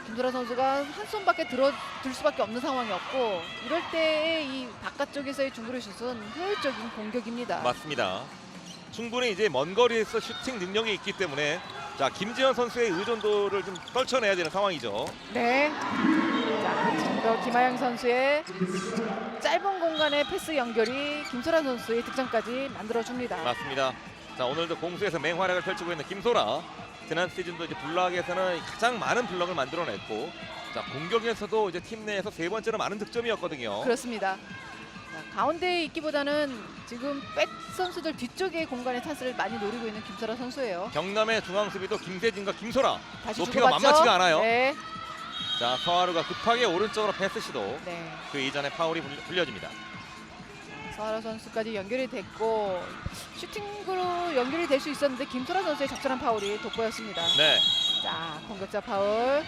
김소라 선수가 한 손밖에 들 수밖에 없는 상황이었고 이럴 때의 이 바깥쪽에서의 중거리 슛은 효율적인 공격입니다. 맞습니다. 충분히 이제 먼 거리에서 슈팅 능력이 있기 때문에 자, 김지현 선수의 의존도를 좀 떨쳐내야 되는 상황이죠. 네. 자, 그리고 김하영 선수의 짧은 공간의 패스 연결이 김소라 선수의 득점까지 만들어줍니다. 맞습니다. 자, 오늘도 공수에서 맹활약을 펼치고 있는 김소라. 지난 시즌도 이제 블락에서는 가장 많은 블락을 만들어냈고, 자, 공격에서도 이제 팀 내에서 세 번째로 많은 득점이었거든요. 그렇습니다. 자, 가운데에 있기보다는 지금 백 선수들 뒤쪽의 공간의 찬스를 많이 노리고 있는 김소라 선수예요. 경남의 중앙 수비도 김세진과 김소라 다시 높이가 주고받죠? 만만치가 않아요. 네. 자, 서하루가 급하게 오른쪽으로 패스 시도. 네. 그 이전에 파울이 불려집니다. 서하루 선수까지 연결이 됐고 슈팅으로 연결이 될 수 있었는데 김소라 선수의 적절한 파울이 돋보였습니다. 네. 자, 공격자 파울.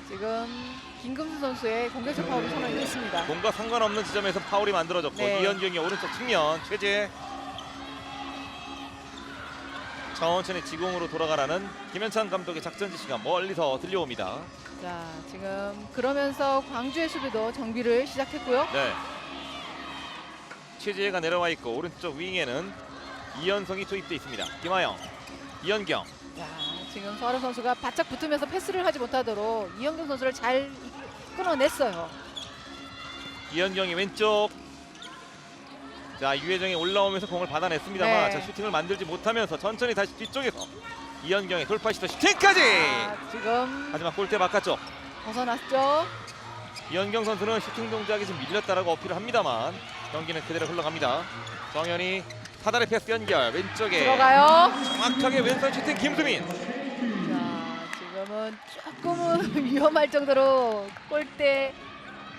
지금 김금수 선수의 공격자 파울이 선언이 됐습니다. 공과 상관없는 지점에서 파울이 만들어졌고, 네. 이현경의 오른쪽 측면 최재. 천천히 지공으로 돌아가라는 김현찬 감독의 작전 지시가 멀리서 들려옵니다. 자, 지금 그러면서 광주의 수비도 정비를 시작했고요. 네. 최재가 내려와 있고 오른쪽 윙에는 이현성이 투입돼 있습니다. 김하영, 이현경. 자, 지금 서하루 선수가 바짝 붙으면서 패스를 하지 못하도록 이현경 선수를 잘 끊어냈어요. 이현경이 왼쪽. 자, 유혜정이 올라오면서 공을 받아냈습니다만, 네. 자, 슈팅을 만들지 못하면서 천천히 다시 뒤쪽에서 이현경의 돌파 시도 슈팅까지. 자, 지금 하지만 골대 바깥쪽. 벗어났죠. 이현경 선수는 슈팅 동작이 좀 밀렸다라고 어필을 합니다만 경기는 그대로 흘러갑니다. 정현이 사다리 패스 연결 왼쪽에 들어가요. 정확하게 왼손 슈팅 김수민. 자, 지금은 조금은 위험할 정도로 골대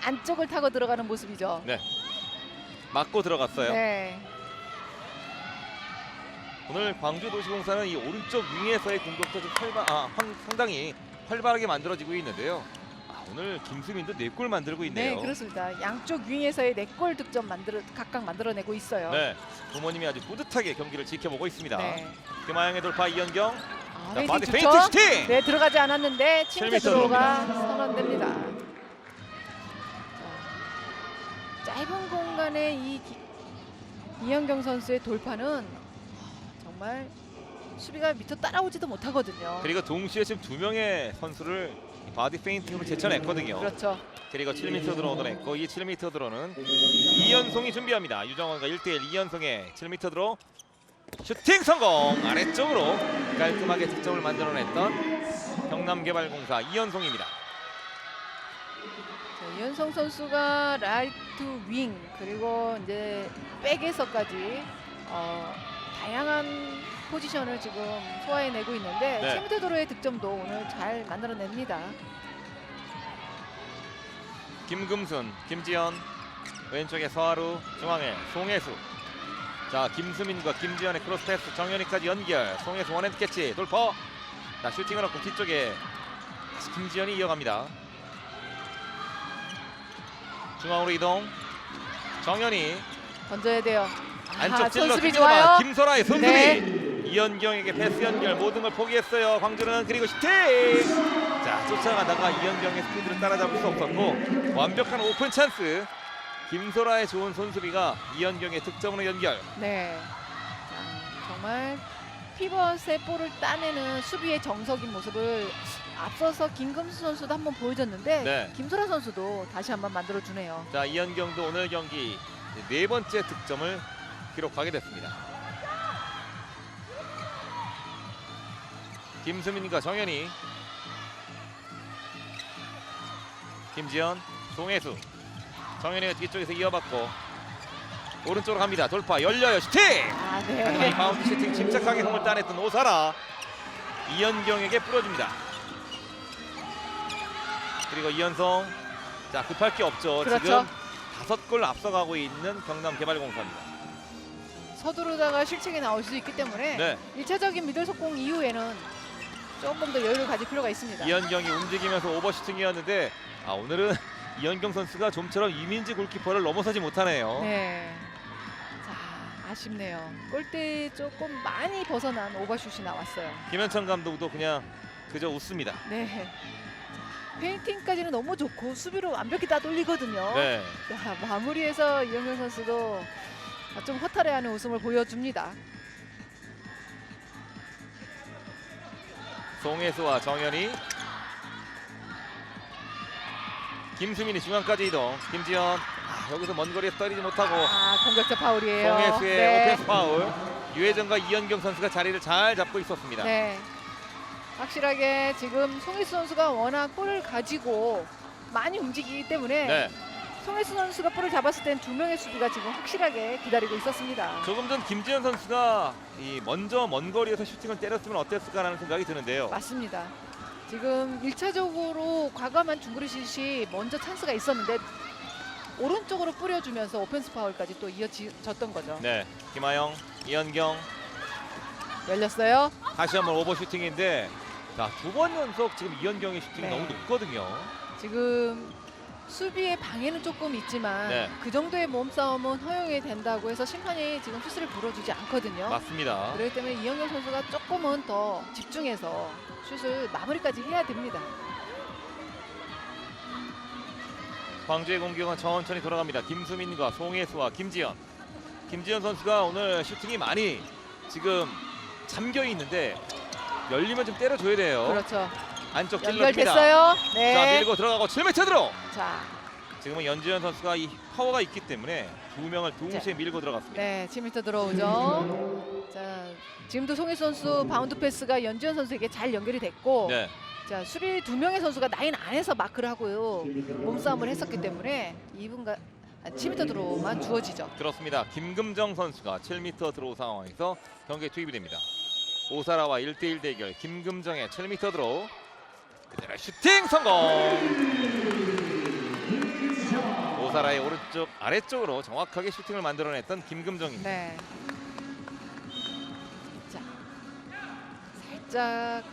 안쪽을 타고 들어가는 모습이죠. 네. 맞고 들어갔어요. 네. 오늘 광주도시공사는 이 오른쪽 윙에서의 공격도 좀 상당히 활발하게 만들어지고 있는데요. 오늘 김수민도 4골 만들고 있네요. 네, 그렇습니다. 양쪽 윙에서의 4골 득점 각각 만들어내고 있어요. 네, 부모님이 아주 뿌듯하게 경기를 지켜보고 있습니다. 네. 김하영의 돌파 이현경. 아, 자, 페인팅 바디 좋죠? 페인트 슈팅. 네, 들어가지 않았는데 7m 침대로가 선언됩니다. 자, 짧은 공간에 이현경 선수의 돌파는 정말 수비가 미처 따라오지도 못하거든요. 그리고 동시에 지금 2명의 선수를 바디 페인팅으로 제쳐냈거든요. 그렇죠. 그리고 7m 드로 얻어냈고, 이 7m 드로는 이현송이 준비합니다. 유정원과 1대1 이현송의 7m 드로 슈팅 성공. 아래쪽으로 깔끔하게 득점을 만들어냈던 경남개발공사 이현송입니다. 자, 이현성 선수가 라이트 윙 그리고 이제 백에서까지 다양한 포지션을 지금 소화해내고 있는데 네. 7m 도로의 득점도 오늘 잘 만들어냅니다. 김금순, 김지현, 왼쪽에 서하루, 중앙에 송혜수. 자, 김수민과 김지현의 크로스 패스, 정현이까지 연결. 송혜수 원핸드 캐치, 돌파. 자, 슈팅을 넣고 뒤쪽에 다시 김지현이 이어갑니다. 중앙으로 이동. 정현이 던져야 돼요. 안쪽 찔러 손수비 찔러봐. 좋아요. 김소라의 손수비. 네. 이현경에게 패스 연결, 모든 걸 포기했어요. 광주는. 그리고 슈팅. 자, 쫓아가다가 이현경의 스피드를 따라잡을 수 없었고, 완벽한 오픈 찬스. 김소라의 좋은 손수비가 이현경의 득점으로 연결. 네. 자, 정말 피벗의 볼을 따내는 수비의 정석인 모습을 앞서서 김금수 선수도 한번 보여줬는데 네. 김소라 선수도 다시 한번 만들어주네요. 자, 이현경도 오늘 경기 4번째 득점을 기록하게 됐습니다. 김수민과 정현이, 김지현, 송혜수. 정현이가 뒤쪽에서 이어받고 오른쪽으로 갑니다. 돌파 열려요. 슈팅! 아, 하지만 이 네. 바운드 슈팅 침착하게 공을 따냈던 오사라. 이현경에게 뿌려줍니다. 그리고 이현성. 자, 급할 게 없죠. 그렇죠. 지금 5골 앞서가고 있는 경남개발공사입니다. 서두르다가 실책이 나올 수 있기 때문에 네. 1차적인 미들 속공 이후에는 조금 더 여유를 가질 필요가 있습니다. 이현경이 움직이면서 오버슈팅이었는데, 오늘은 이현경 선수가 좀처럼 이민지 골키퍼를 넘어서지 못하네요. 네. 자, 아쉽네요. 골대 조금 많이 벗어난 오버슛이 나왔어요. 김현천 감독도 그냥 그저 웃습니다. 네. 페인팅까지는 너무 좋고 수비로 완벽히 따돌리거든요. 네. 자, 마무리해서 이현경 선수도 좀 허탈해하는 웃음을 보여줍니다. 송혜수와 정현이. 김수민이 중앙까지 이동. 김지현 여기서 먼 거리에 때리지 못하고 공격적 파울이에요. 송혜수의 네. 오펜스 파울. 유혜정과 이현경 선수가 자리를 잘 잡고 있었습니다. 네. 확실하게 지금 송혜수 선수가 워낙 볼을 가지고 많이 움직이기 때문에 네. 송혜수 선수가 볼을 잡았을 땐 두 명의 수비가 지금 확실하게 기다리고 있었습니다. 조금 전 김지현 선수가 먼저 먼 거리에서 슈팅을 때렸으면 어땠을까라는 생각이 드는데요. 맞습니다. 지금 1차적으로 과감한 중거리슛이 먼저 찬스가 있었는데 오른쪽으로 뿌려주면서 오펜스 파울까지 또 이어졌던 거죠. 네, 김하영, 이현경 열렸어요. 다시 한번 오버 슈팅인데 자, 2번 연속 지금 이현경의 슈팅이 네. 너무 높거든요. 지금 수비의 방해는 조금 있지만 네. 그 정도의 몸싸움은 허용이 된다고 해서 심판이 지금 휘슬을 불어주지 않거든요. 맞습니다. 그렇기 때문에 이현경 선수가 조금은 더 집중해서 슛을 마무리까지 해야 됩니다. 광주의 공격은 천천히 돌아갑니다. 김수민과 송혜수와 김지현. 김지현 선수가 오늘 슈팅이 많이 지금 잠겨 있는데 열리면 좀 때려줘야 돼요. 그렇죠. 안쪽 찔러줍니다. 연결됐어요. 자, 네. 밀고 들어가고 7m 들어. 자, 지금은 연지현 선수가 이 파워가 있기 때문에 두 명을 동시에 밀고 들어갔습니다. 네, 7m 들어오죠. 자, 지금도 송혜수 선수 바운드 패스가 연지현 선수에게 잘 연결이 됐고, 네. 자, 수비 두 명의 선수가 라인 안에서 마크를 하고요, 몸싸움을 했었기 때문에 2분간 7m 들어오만 주어지죠. 그렇습니다. 김금정 선수가 7m 들어오 상황에서 경기에 투입이 됩니다. 오사라와 1대1 대결. 김금정의 7m 들어오. 그대로 슈팅 성공. 오사라의 오른쪽 아래쪽으로 정확하게 슈팅을 만들어냈던 김금정입니다. 네. 자, 살짝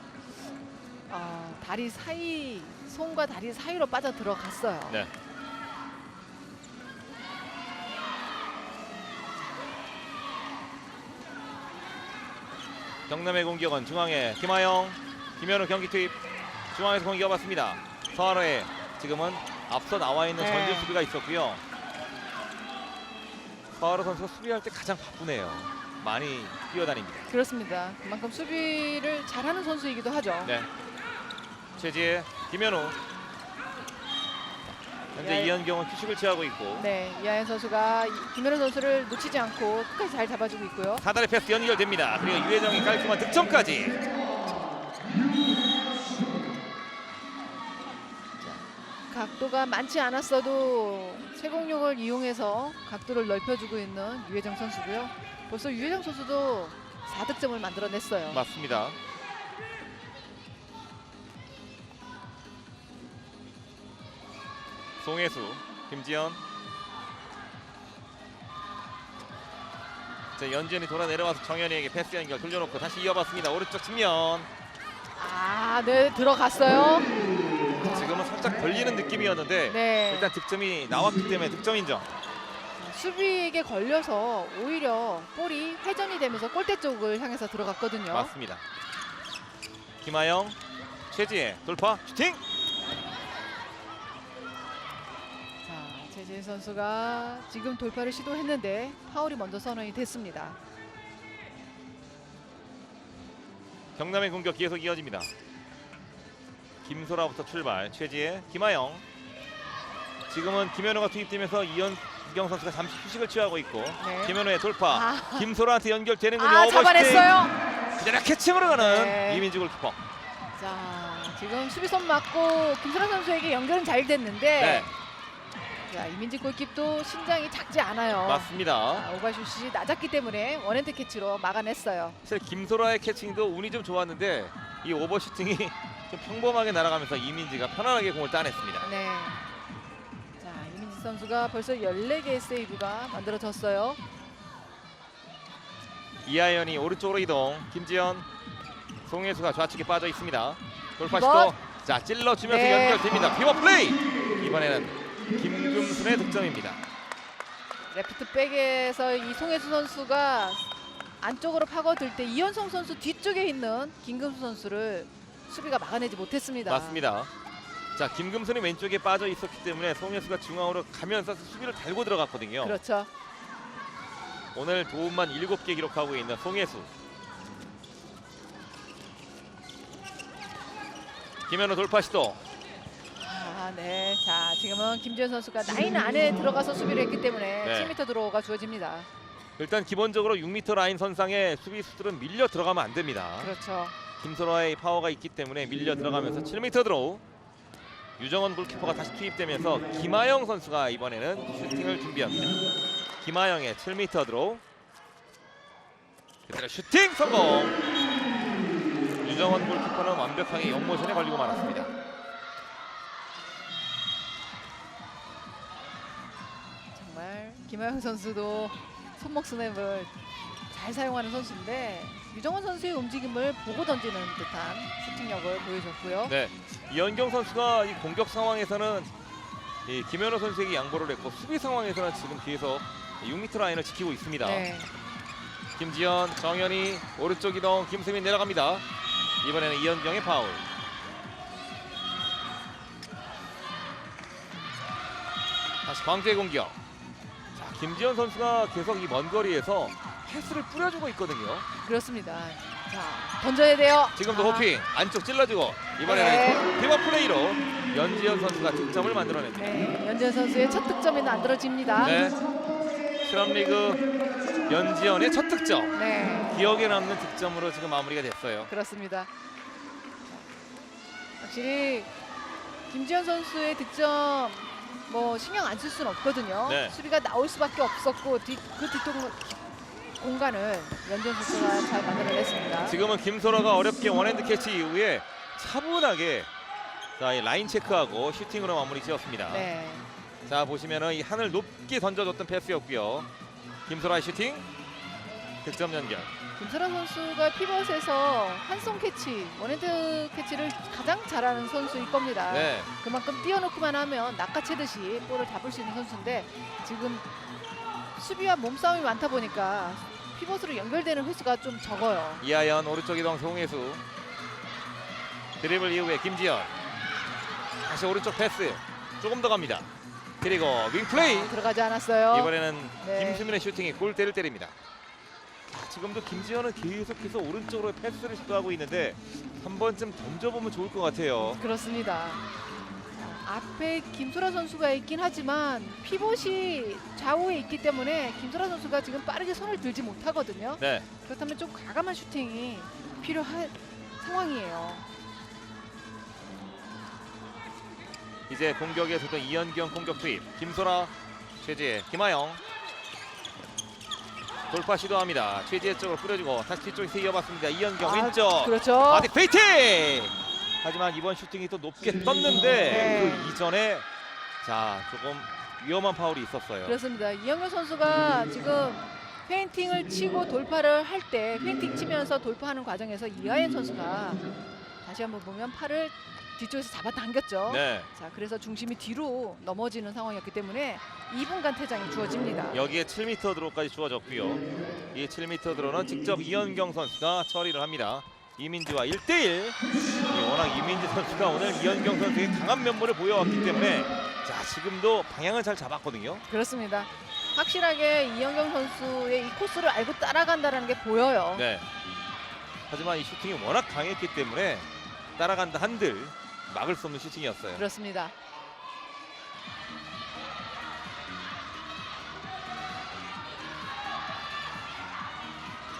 다리 사이, 손과 다리 사이로 빠져 들어갔어요. 네. 경남의 공격은 중앙에 김하영, 김현우 경기 투입. 중앙에서 공격 이어봤습니다. 서하로의 지금은 앞서 나와 있는 네. 전진 수비가 있었고요. 서하로 선수가 수비할 때 가장 바쁘네요. 많이 뛰어다닙니다. 그렇습니다. 그만큼 수비를 잘하는 선수이기도 하죠. 네. 최지혜, 김현우. 현재 네. 이현경은 휴식을 취하고 있고. 네, 이하연 선수가 김현우 선수를 놓치지 않고 끝까지 잘 잡아주고 있고요. 사다리 패스 연결됩니다. 그리고 유혜정이 깔끔한 득점까지. 각도가 많지 않았어도 세공력을 이용해서 각도를 넓혀주고 있는 유혜정 선수고요. 벌써 유혜정 선수도 4득점을 만들어냈어요. 맞습니다. 송혜수, 김지현. 자, 연지현이 돌아 내려와서 정현이에게 패스 연결 돌려놓고 다시 이어봤습니다. 오른쪽 측면. 네, 들어갔어요. 지금은 살짝 걸리는 느낌이었는데 네. 일단 득점이 나왔기 때문에 득점 인정. 수비에게 걸려서 오히려 볼이 회전이 되면서 골대 쪽을 향해서 들어갔거든요. 맞습니다. 김하영, 최지혜 돌파 슈팅. 자, 최지혜 선수가 지금 돌파를 시도했는데 파울이 먼저 선언이 됐습니다. 경남의 공격 계속 이어집니다. 김소라부터 출발. 최지혜, 김하영. 지금은 김현우가 투입되면서 이현경 선수가 잠시 휴식을 취하고 있고. 네. 김현우의 돌파. 김소라한테 연결되는군요. 오버슈팅. 잡아냈어요. 그대로 캐칭으로 가는 네. 이민지 골키퍼. 자, 지금 수비선 맞고 김소라 선수에게 연결은 잘 됐는데 네, 자, 이민지 골킵도 신장이 작지 않아요. 맞습니다. 오버슛이 낮았기 때문에 원핸드 캐치로 막아냈어요. 사실 김소라의 캐칭도 운이 좀 좋았는데 이 오버슈팅이 좀 평범하게 날아가면서 이민지가 편안하게 공을 따냈습니다. 네. 자, 이민지 선수가 벌써 14개의 세이브가 만들어졌어요. 이하연이 오른쪽으로 이동. 김지현, 송혜수가 좌측에 빠져 있습니다. 돌파 이번. 시도. 자, 찔러주면서 네. 연결됩니다. 피버 플레이. 이번에는 김금순의 득점입니다. 레프트 백에서 이 송혜수 선수가 안쪽으로 파고들 때 이현성 선수 뒤쪽에 있는 김금수 선수를 수비가 막아내지 못했습니다. 맞습니다. 자, 김금순이 왼쪽에 빠져 있었기 때문에 송혜수가 중앙으로 가면서 수비를 달고 들어갔거든요. 그렇죠. 오늘 도움만 7개 기록하고 있는 송혜수. 김현우 돌파 시도. 네. 자, 지금은 김지현 선수가 라인 안에 들어가서 수비를 했기 때문에 네. 7m 드로우가 주어집니다. 일단 기본적으로 6m 라인 선상에 수비수들은 밀려 들어가면 안 됩니다. 그렇죠. 김소라의 파워가 있기 때문에 밀려 들어가면서 7m 드로우. 유정원 골키퍼가 다시 투입되면서 김하영 선수가 이번에는 슈팅을 준비합니다. 김하영의 7m 드로우. 그대로 슈팅 성공. 유정원 골키퍼는 완벽하게 역모션에 걸리고 말았습니다. 정말 김하영 선수도 손목 스냅을 잘 사용하는 선수인데 유정원 선수의 움직임을 보고 던지는 듯한 슈팅력을 보여줬고요. 네, 이현경 선수가 이 공격 상황에서는 이 김현우 선수에게 양보를 했고 수비 상황에서는 지금 뒤에서 6m 라인을 지키고 있습니다. 네. 김지현, 정현이 오른쪽 이동, 김수민 내려갑니다. 이번에는 이현경의 파울. 다시 광주의 공격. 자, 김지현 선수가 계속 이 먼 거리에서 패스를 뿌려주고 있거든요. 그렇습니다. 자, 던져야 돼요. 지금도 아, 호핑 안쪽 찔러주고 이번에는 피버 플레이로 연지현 선수가 득점을 만들어냅니다. 네, 연지현 선수의 첫 득점이 만들어집니다. 네, 실업리그 연지현의 첫 득점. 네, 기억에 남는 득점으로 지금 마무리가 됐어요. 그렇습니다. 확실히 김지현 선수의 득점 뭐 신경 안 쓸 수는 없거든요. 네. 수비가 나올 수밖에 없었고 그 뒷동 공간을 연지현 선수가 잘 만들어냈습니다. 지금은 김소라가 어렵게 원핸드 캐치 이후에 차분하게 자, 이 라인 체크하고 슈팅으로 마무리 지었습니다. 네, 자, 보시면은 이 하늘 높게 던져줬던 패스였고요. 김소라의 슈팅, 득점 연결. 김소라 선수가 피벗에서 한손 캐치, 원핸드 캐치를 가장 잘하는 선수일 겁니다. 네, 그만큼 띄워놓기만 하면 낚아채듯이 볼을 잡을 수 있는 선수인데 지금 수비와 몸싸움이 많다 보니까 피벗으로 연결되는 횟수가 좀 적어요. 이하연 오른쪽 이동 송혜수. 드리블 이후에 김지현. 다시 오른쪽 패스. 조금 더 갑니다. 그리고 윙플레이. 들어가지 않았어요. 이번에는 네. 김수민의 슈팅이 골대를 때립니다. 자, 지금도 김지현은 계속해서 오른쪽으로 패스를 시도하고 있는데 한 번쯤 던져보면 좋을 것 같아요. 그렇습니다. 앞에 김소라 선수가 있긴 하지만 피벗이 좌우에 있기 때문에 김소라 선수가 지금 빠르게 손을 들지 못하거든요. 네, 그렇다면 좀 과감한 슈팅이 필요한 상황이에요. 이제 공격에서도 이현경 공격 투입. 김소라, 최지혜, 김하영. 돌파 시도합니다. 최지혜 쪽으로 뿌려주고 다시 뒤쪽에서 이어봤습니다. 이현경 왼쪽. 그렇죠. 바디 페이팅! 하지만 이번 슈팅이 또 높게 떴는데 네. 그 이전에 자, 조금 위험한 파울이 있었어요. 그렇습니다. 이영규 선수가 지금 페인팅을 치고 돌파를 할 때 페인팅 치면서 돌파하는 과정에서 이하연 선수가 다시 한번 보면 팔을 뒤쪽에서 잡아당겼죠. 네, 자, 그래서 중심이 뒤로 넘어지는 상황이었기 때문에 2분간 퇴장이 주어집니다. 여기에 7m 드로우까지 주어졌고요. 이 7m 드로우는 직접 이현경 선수가 처리를 합니다. 이민지와 1대1. 워낙 이민지 선수가 오늘 이현경 선수의 강한 면모를 보여왔기 때문에 자, 지금도 방향을 잘 잡았거든요. 그렇습니다. 확실하게 이영경 선수의 이 코스를 알고 따라간다는 게 보여요. 네. 하지만 이 슈팅이 워낙 강했기 때문에 따라간다 한들 막을 수 없는 슈팅이었어요. 그렇습니다.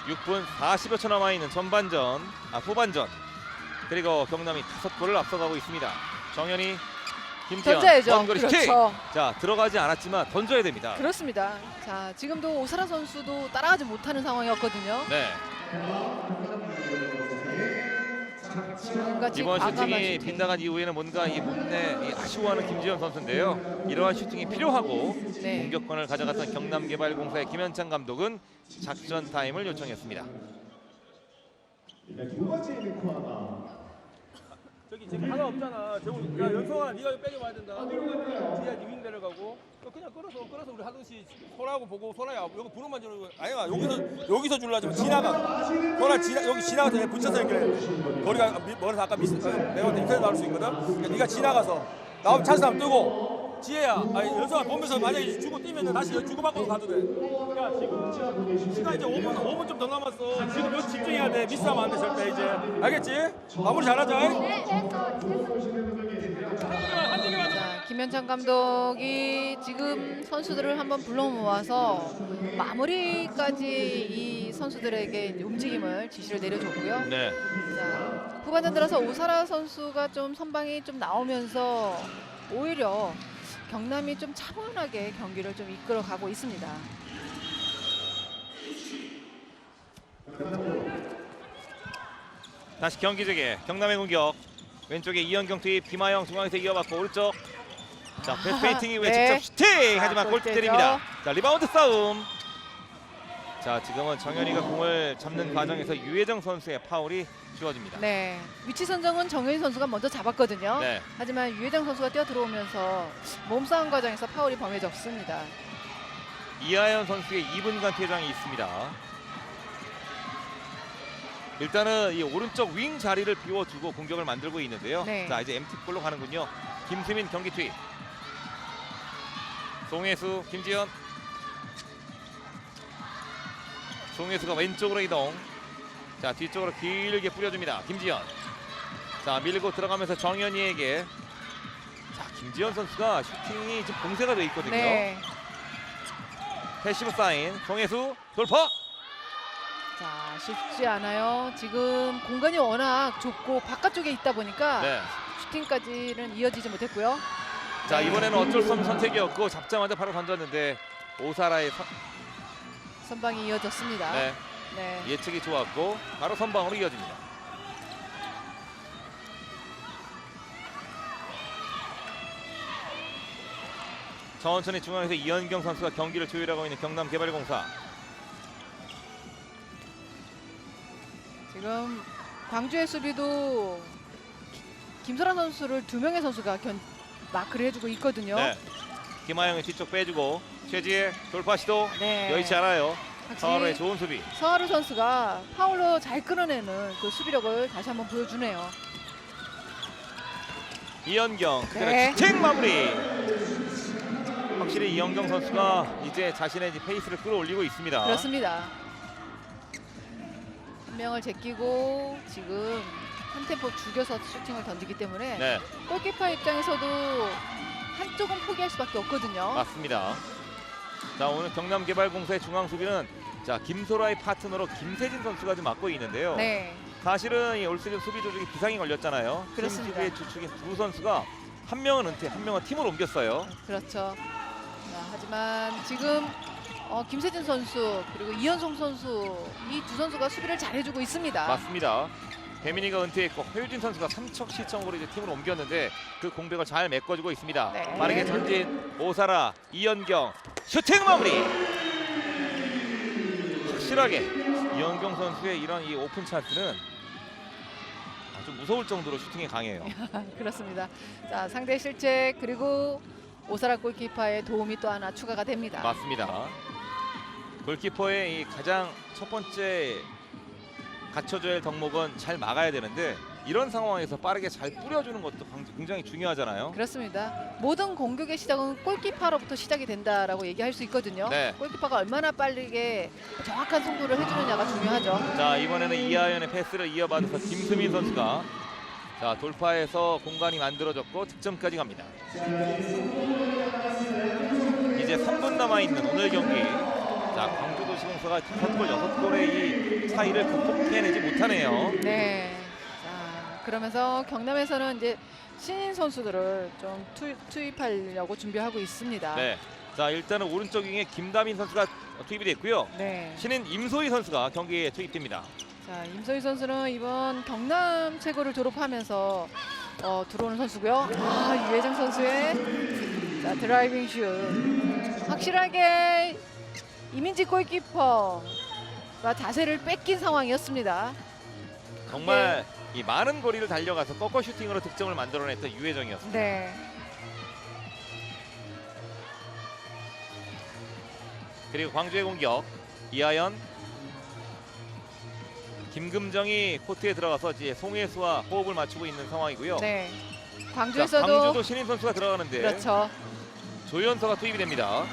(6분 40여 초) 남아있는 후반전. 그리고 경남이 5골을 앞서가고 있습니다. 정현이, 김지현, 던져야죠. 원거리 슈팅. 그렇죠. 자, 들어가지 않았지만 던져야 됩니다. 그렇습니다. 자, 지금도 오사라 선수도 따라가지 못하는 상황이었거든요. 네. 지금같이 이번 과감한 슈팅이 슈팅. 빗나간 이후에는 뭔가 이 몸내 아쉬워하는 김지현 선수인데요. 이러한 슈팅이 필요하고 네. 공격권을 가져갔던 경남개발공사의 김현창 감독은 작전 타임을 요청했습니다. 저기 지금 하나 없잖아. 야 연성아, 네가 빼게 와야 된다. 뒤에 윙 내려가고 그냥 끌어서 우리 하듯이 소라하고 보고 소라야 여기 부르만 주는 거 아니야. 여기서 줄라지면 지나가. 소라 여기 지나가서 얘 붙여서 연결해. 거리가 멀어서 아까 내가 인터넷 나올 수 있거든. 그러니까 네가 지나가서 나오면 찬스 한번 뜨고. 지혜야, 연성아 보면서 만약에 주고 뛰면 다시 주고받고 가도 돼. 야 지금 시간 이제 5분 좀 더 남았어. 지금 여기 집중해야 돼. 미스하면 안 돼 절대 이제. 알겠지? 마무리 잘하자. 한 점에 자, 김현창 감독이 지금 선수들을 한번 불러 모아서 마무리까지 이 선수들에게 움직임을 지시를 내려줬고요. 네. 자, 후반전 들어서 오사라 선수가 좀 선방이 좀 나오면서 오히려 경남이 좀 차분하게 경기를 좀 이끌어가고 있습니다. 다시 경기 재개. 경남의 공격. 왼쪽에 이현경 투입, 김하영 중앙에서 이어받고 오른쪽. 자, 패스 페인팅 이후에 네. 직접 슈팅! 자, 하지만 골 골대죠. 때립니다. 자, 리바운드 싸움. 자, 지금은 정현이가 공을 잡는 과정에서 유혜정 선수의 파울이 주어집니다. 네, 위치 선정은 정현희 선수가 먼저 잡았거든요. 네. 하지만 유혜정 선수가 뛰어 들어오면서 몸싸움 과정에서 파울이 범해졌습니다. 이하연 선수의 2분간 퇴장이 있습니다. 일단은 이 오른쪽 윙 자리를 비워주고 공격을 만들고 있는데요. 네. 자, 이제 MT골로 가는군요. 김수민 경기 투입. 송혜수, 김지현. 송혜수가 왼쪽으로 이동. 자, 뒤쪽으로 길게 뿌려줍니다. 김지현. 자, 밀고 들어가면서 정현이에게. 자, 김지현 선수가 슈팅이 지금 봉쇄가 돼 있거든요. 네. 패시브 사인. 송혜수 돌파. 자, 쉽지 않아요. 지금 공간이 워낙 좁고 바깥쪽에 있다 보니까 네. 슈팅까지는 이어지지 못했고요. 자, 이번에는 어쩔 수 없는 선택이었고 잡자마자 바로 던졌는데 오사라의 선방이 이어졌습니다. 네, 네. 예측이 좋았고 바로 선방으로 이어집니다. 천천히 중앙에서 이현경 선수가 경기를 조율하고 있는 경남개발공사. 지금 광주의 수비도 김설환 선수를 2명의 선수가 마크를 해주고 있거든요. 네. 김하영의 뒤쪽 빼주고 최지혜 돌파 시도 네. 여의치 않아요. 확실히 서하루의 좋은 수비. 서하루 선수가 파울로 잘 끌어내는 그 수비력을 다시 한번 보여주네요. 이현경 그대로 네. 슈팅 마무리. 확실히 이현경 선수가 이제 자신의 페이스를 끌어올리고 있습니다. 그렇습니다. 한 명을 제끼고 지금 한 템포 죽여서 슈팅을 던지기 때문에 네, 골키퍼 입장에서도 한쪽은 포기할 수밖에 없거든요. 맞습니다. 자, 오늘 경남개발공사의 중앙 수비는 자, 김소라의 파트너로 김세진 선수가 좀 맡고 있는데요. 네, 사실은 이 올 시즌 수비 조직이 비상이 걸렸잖아요. 그렇습니다. 팀 주축인 두 선수가 한 명은 은퇴, 한 명은 팀을 옮겼어요. 그렇죠. 자, 하지만 지금 김세진 선수 그리고 이현송 선수 이 두 선수가 수비를 잘해주고 있습니다. 맞습니다. 배민이가 은퇴했고 허유진 선수가 삼척 시청으로 이제 팀을 옮겼는데 그 공백을 잘 메꿔주고 있습니다. 네. 빠르게 전진 오사라, 이현경 슈팅 마무리. 확실하게 이현경 선수의 이런 이 오픈 찬스는 아주 무서울 정도로 슈팅이 강해요. 그렇습니다. 자, 상대 실책 그리고 오사라 골키퍼의 도움이 또 하나 추가가 됩니다. 맞습니다. 골키퍼의 이 가장 첫 번째 갖춰줘야 할 덕목은 잘 막아야 되는데 이런 상황에서 빠르게 잘 뿌려주는 것도 굉장히 중요하잖아요. 그렇습니다. 모든 공격의 시작은 골키퍼로부터 시작이 된다라고 얘기할 수 있거든요. 네. 골키퍼가 얼마나 빠르게 정확한 송구를 해주느냐가 중요하죠. 자, 이번에는 이하연의 패스를 이어받아서 김수민 선수가 자, 돌파해서 공간이 만들어졌고 득점까지 갑니다. 이제 3분 남아있는 오늘 경기. 자, 광주도시공사가 5골 6골의 이 차이를 극복해내지 못하네요. 네. 자, 그러면서 경남에서는 이제 신인 선수들을 좀 투입하려고 준비하고 있습니다. 네. 자, 일단은 오른쪽 윙에 김다민 선수가 투입이 됐고요. 네. 신인 임소희 선수가 경기에 투입됩니다. 자, 임소희 선수는 이번 경남 최고를 졸업하면서 들어오는 선수고요. 아, 유혜정 선수의 자, 드라이빙 슛. 확실하게 이민지 골키퍼가 자세를 뺏긴 상황이었습니다. 정말 이 많은 거리를 달려가서 꺾어 슈팅으로 득점을 만들어냈던 유혜정이었습니다. 네. 그리고 광주의 공격 이하연, 김금정이 코트에 들어가서 이제 송혜수와 호흡을 맞추고 있는 상황이고요. 네. 자, 광주에서도 광주도 신인 선수가 들어가는데 그렇죠. 조현서가 투입이 됩니다.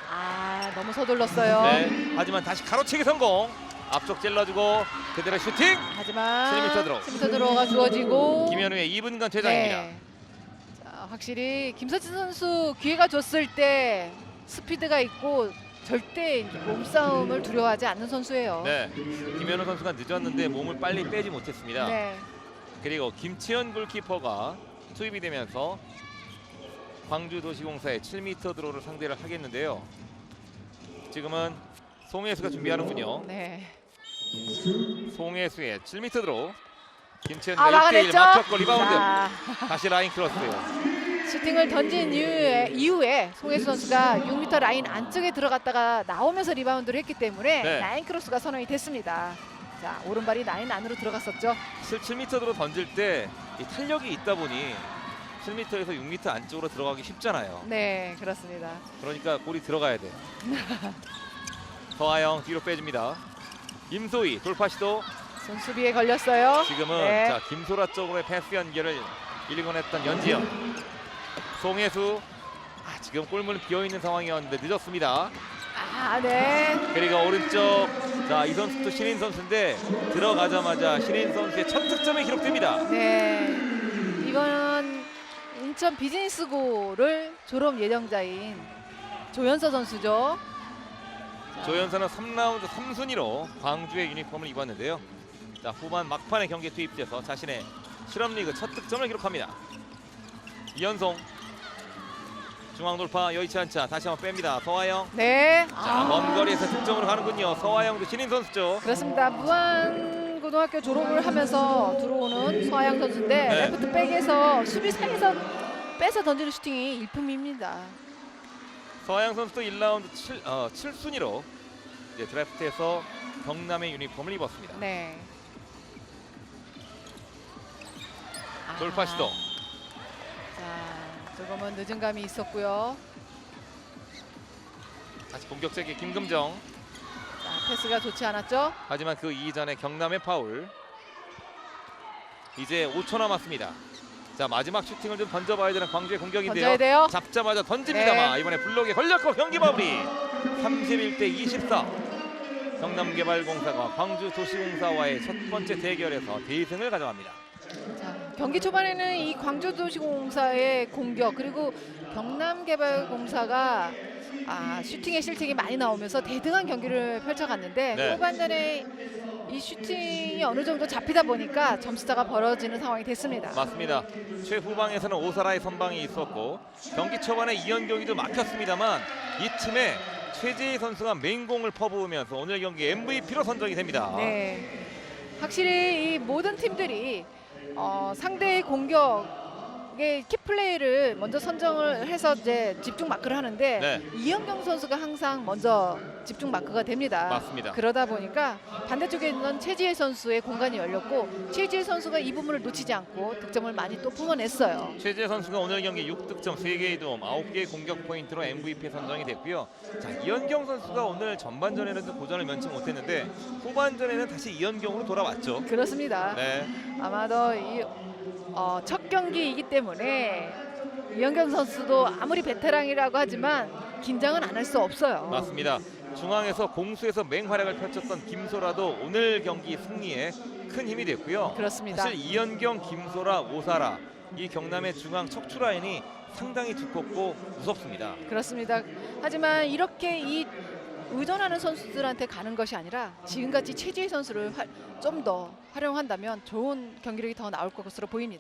아, 너무 서둘렀어요. 네. 하지만 다시 가로채기 성공. 앞쪽 찔러주고 그대로 슈팅. 하지만 7m 들어. 7m 들어가 주어지고 김현우의 2분간 퇴장입니다. 네. 자, 확실히 김서진 선수 기회가 줬을 때 스피드가 있고 절대 몸싸움을 두려워하지 않는 선수예요. 네, 김현우 선수가 늦었는데 몸을 빨리 빼지 못했습니다. 네. 그리고 김치현 골키퍼가 투입이 되면서 광주도시공사의 7m 드로우를 상대를 하겠는데요. 지금은 송혜수가 준비하는군요. 네. 송혜수의 7m 드로우. 김치현과 아, 1대1 막아냈죠? 맞췄고 리바운드. 자, 다시 라인 크로스. 슈팅을 던진 이후에 송혜수 선수가 6m 라인 안쪽에 들어갔다가 나오면서 리바운드를 했기 때문에 네. 라인 크로스가 선언이 됐습니다. 자, 오른발이 라인 안으로 들어갔었죠. 7m 드로우 던질 때 이 탄력이 있다 보니 7m에서 6m 안쪽으로 들어가기 쉽잖아요. 네, 그렇습니다. 그러니까 골이 들어가야 돼. 서하영 뒤로 빼줍니다. 임소희 돌파 시도. 손수비에 걸렸어요. 지금은 네. 자 김소라 쪽으로의 패스 연결을 일궈냈던 연지연. 송혜수. 지금 골문은 비어 있는 상황이었는데 늦었습니다. 아, 네. 그리고 오른쪽 자 이 선수도 신인 선수인데 들어가자마자 신인 선수의 첫 득점이 기록됩니다. 네. 이거는 인천 비즈니스고를 졸업 예정자인 조연서 선수죠. 조연서는 3라운드 3순위로 광주의 유니폼을 입었는데요. 자 후반 막판에 경기에 투입돼서 자신의 실업리그 첫 득점을 기록합니다. 이현송 중앙 돌파 여의치 않자 다시 한번 뺍니다. 서하영. 네. 자, 먼 거리에서 득점으로 가는군요. 서하영도 신인 선수죠. 그렇습니다. 무안고등학교 졸업을 하면서 들어오는 서하영 선수인데 네. 레프트 백에서 수비 사이에서 빼서 던지는 슈팅이 일품입니다. 서하영 선수도 1라운드 7순위로 이제 드래프트에서 경남의 유니폼을 입었습니다. 네. 돌파 시도. 자, 조금은 늦은 감이 있었고요. 다시 공격적인 김금정. 자, 패스가 좋지 않았죠? 하지만 그 이전에 경남의 파울. 이제 5초 남았습니다. 자 마지막 슈팅을 좀 던져봐야 되는 광주의 공격인데요. 던져야 돼요. 잡자마자 던집니다만 네. 이번에 블록에 걸렸고 경기 마무리. 31대 24. 경남개발공사가 광주도시공사와의 첫 번째 대결에서 대승을 가져갑니다. 자, 경기 초반에는 이 광주도시공사의 공격 그리고 경남개발공사가 슈팅의 실책이 많이 나오면서 대등한 경기를 펼쳐갔는데 네. 후반전에 이 슈팅이 어느 정도 잡히다 보니까 점수차가 벌어지는 상황이 됐습니다. 맞습니다. 최후방에서는 오사라의 선방이 있었고 경기 초반에 이현경이도 막혔습니다만 이 팀에 최재희 선수가 메인공을 퍼부으면서 오늘 경기 MVP로 선정이 됩니다. 네, 확실히 이 모든 팀들이 상대의 공격의 키플레이를 먼저 선정을 해서 이제 집중 마크를 하는데 네. 이현경 선수가 항상 먼저 집중 마크가 됩니다. 맞습니다. 그러다 보니까 반대쪽에 있는 최지혜 선수의 공간이 열렸고 최지혜 선수가 이 부분을 놓치지 않고 득점을 많이 또 뿜어냈어요. 최재 선수가 오늘 경기 6득점, 3개의 도움, 9개의 공격 포인트로 MVP 선정이 됐고요. 자, 이현경 선수가 오늘 전반전에는 좀 고전을 면치 못했는데 후반전에는 다시 이현경으로 돌아왔죠. 그렇습니다. 네, 아마도 첫 경기이기 때문에 이현경 선수도 아무리 베테랑이라고 하지만 긴장은 안 할 수 없어요. 맞습니다. 중앙에서 공수에서 맹활약을 펼쳤던 김소라도 오늘 경기 승리에 큰 힘이 됐고요. 그렇습니다. 사실 이현경, 김소라, 오사라 이 경남의 중앙 척추 라인이 상당히 두껍고 무섭습니다. 그렇습니다. 하지만 이렇게 이 의존하는 선수들한테 가는 것이 아니라 지금같이 최지혜 선수를 좀 더 활용한다면 좋은 경기력이 더 나올 것으로 보입니다.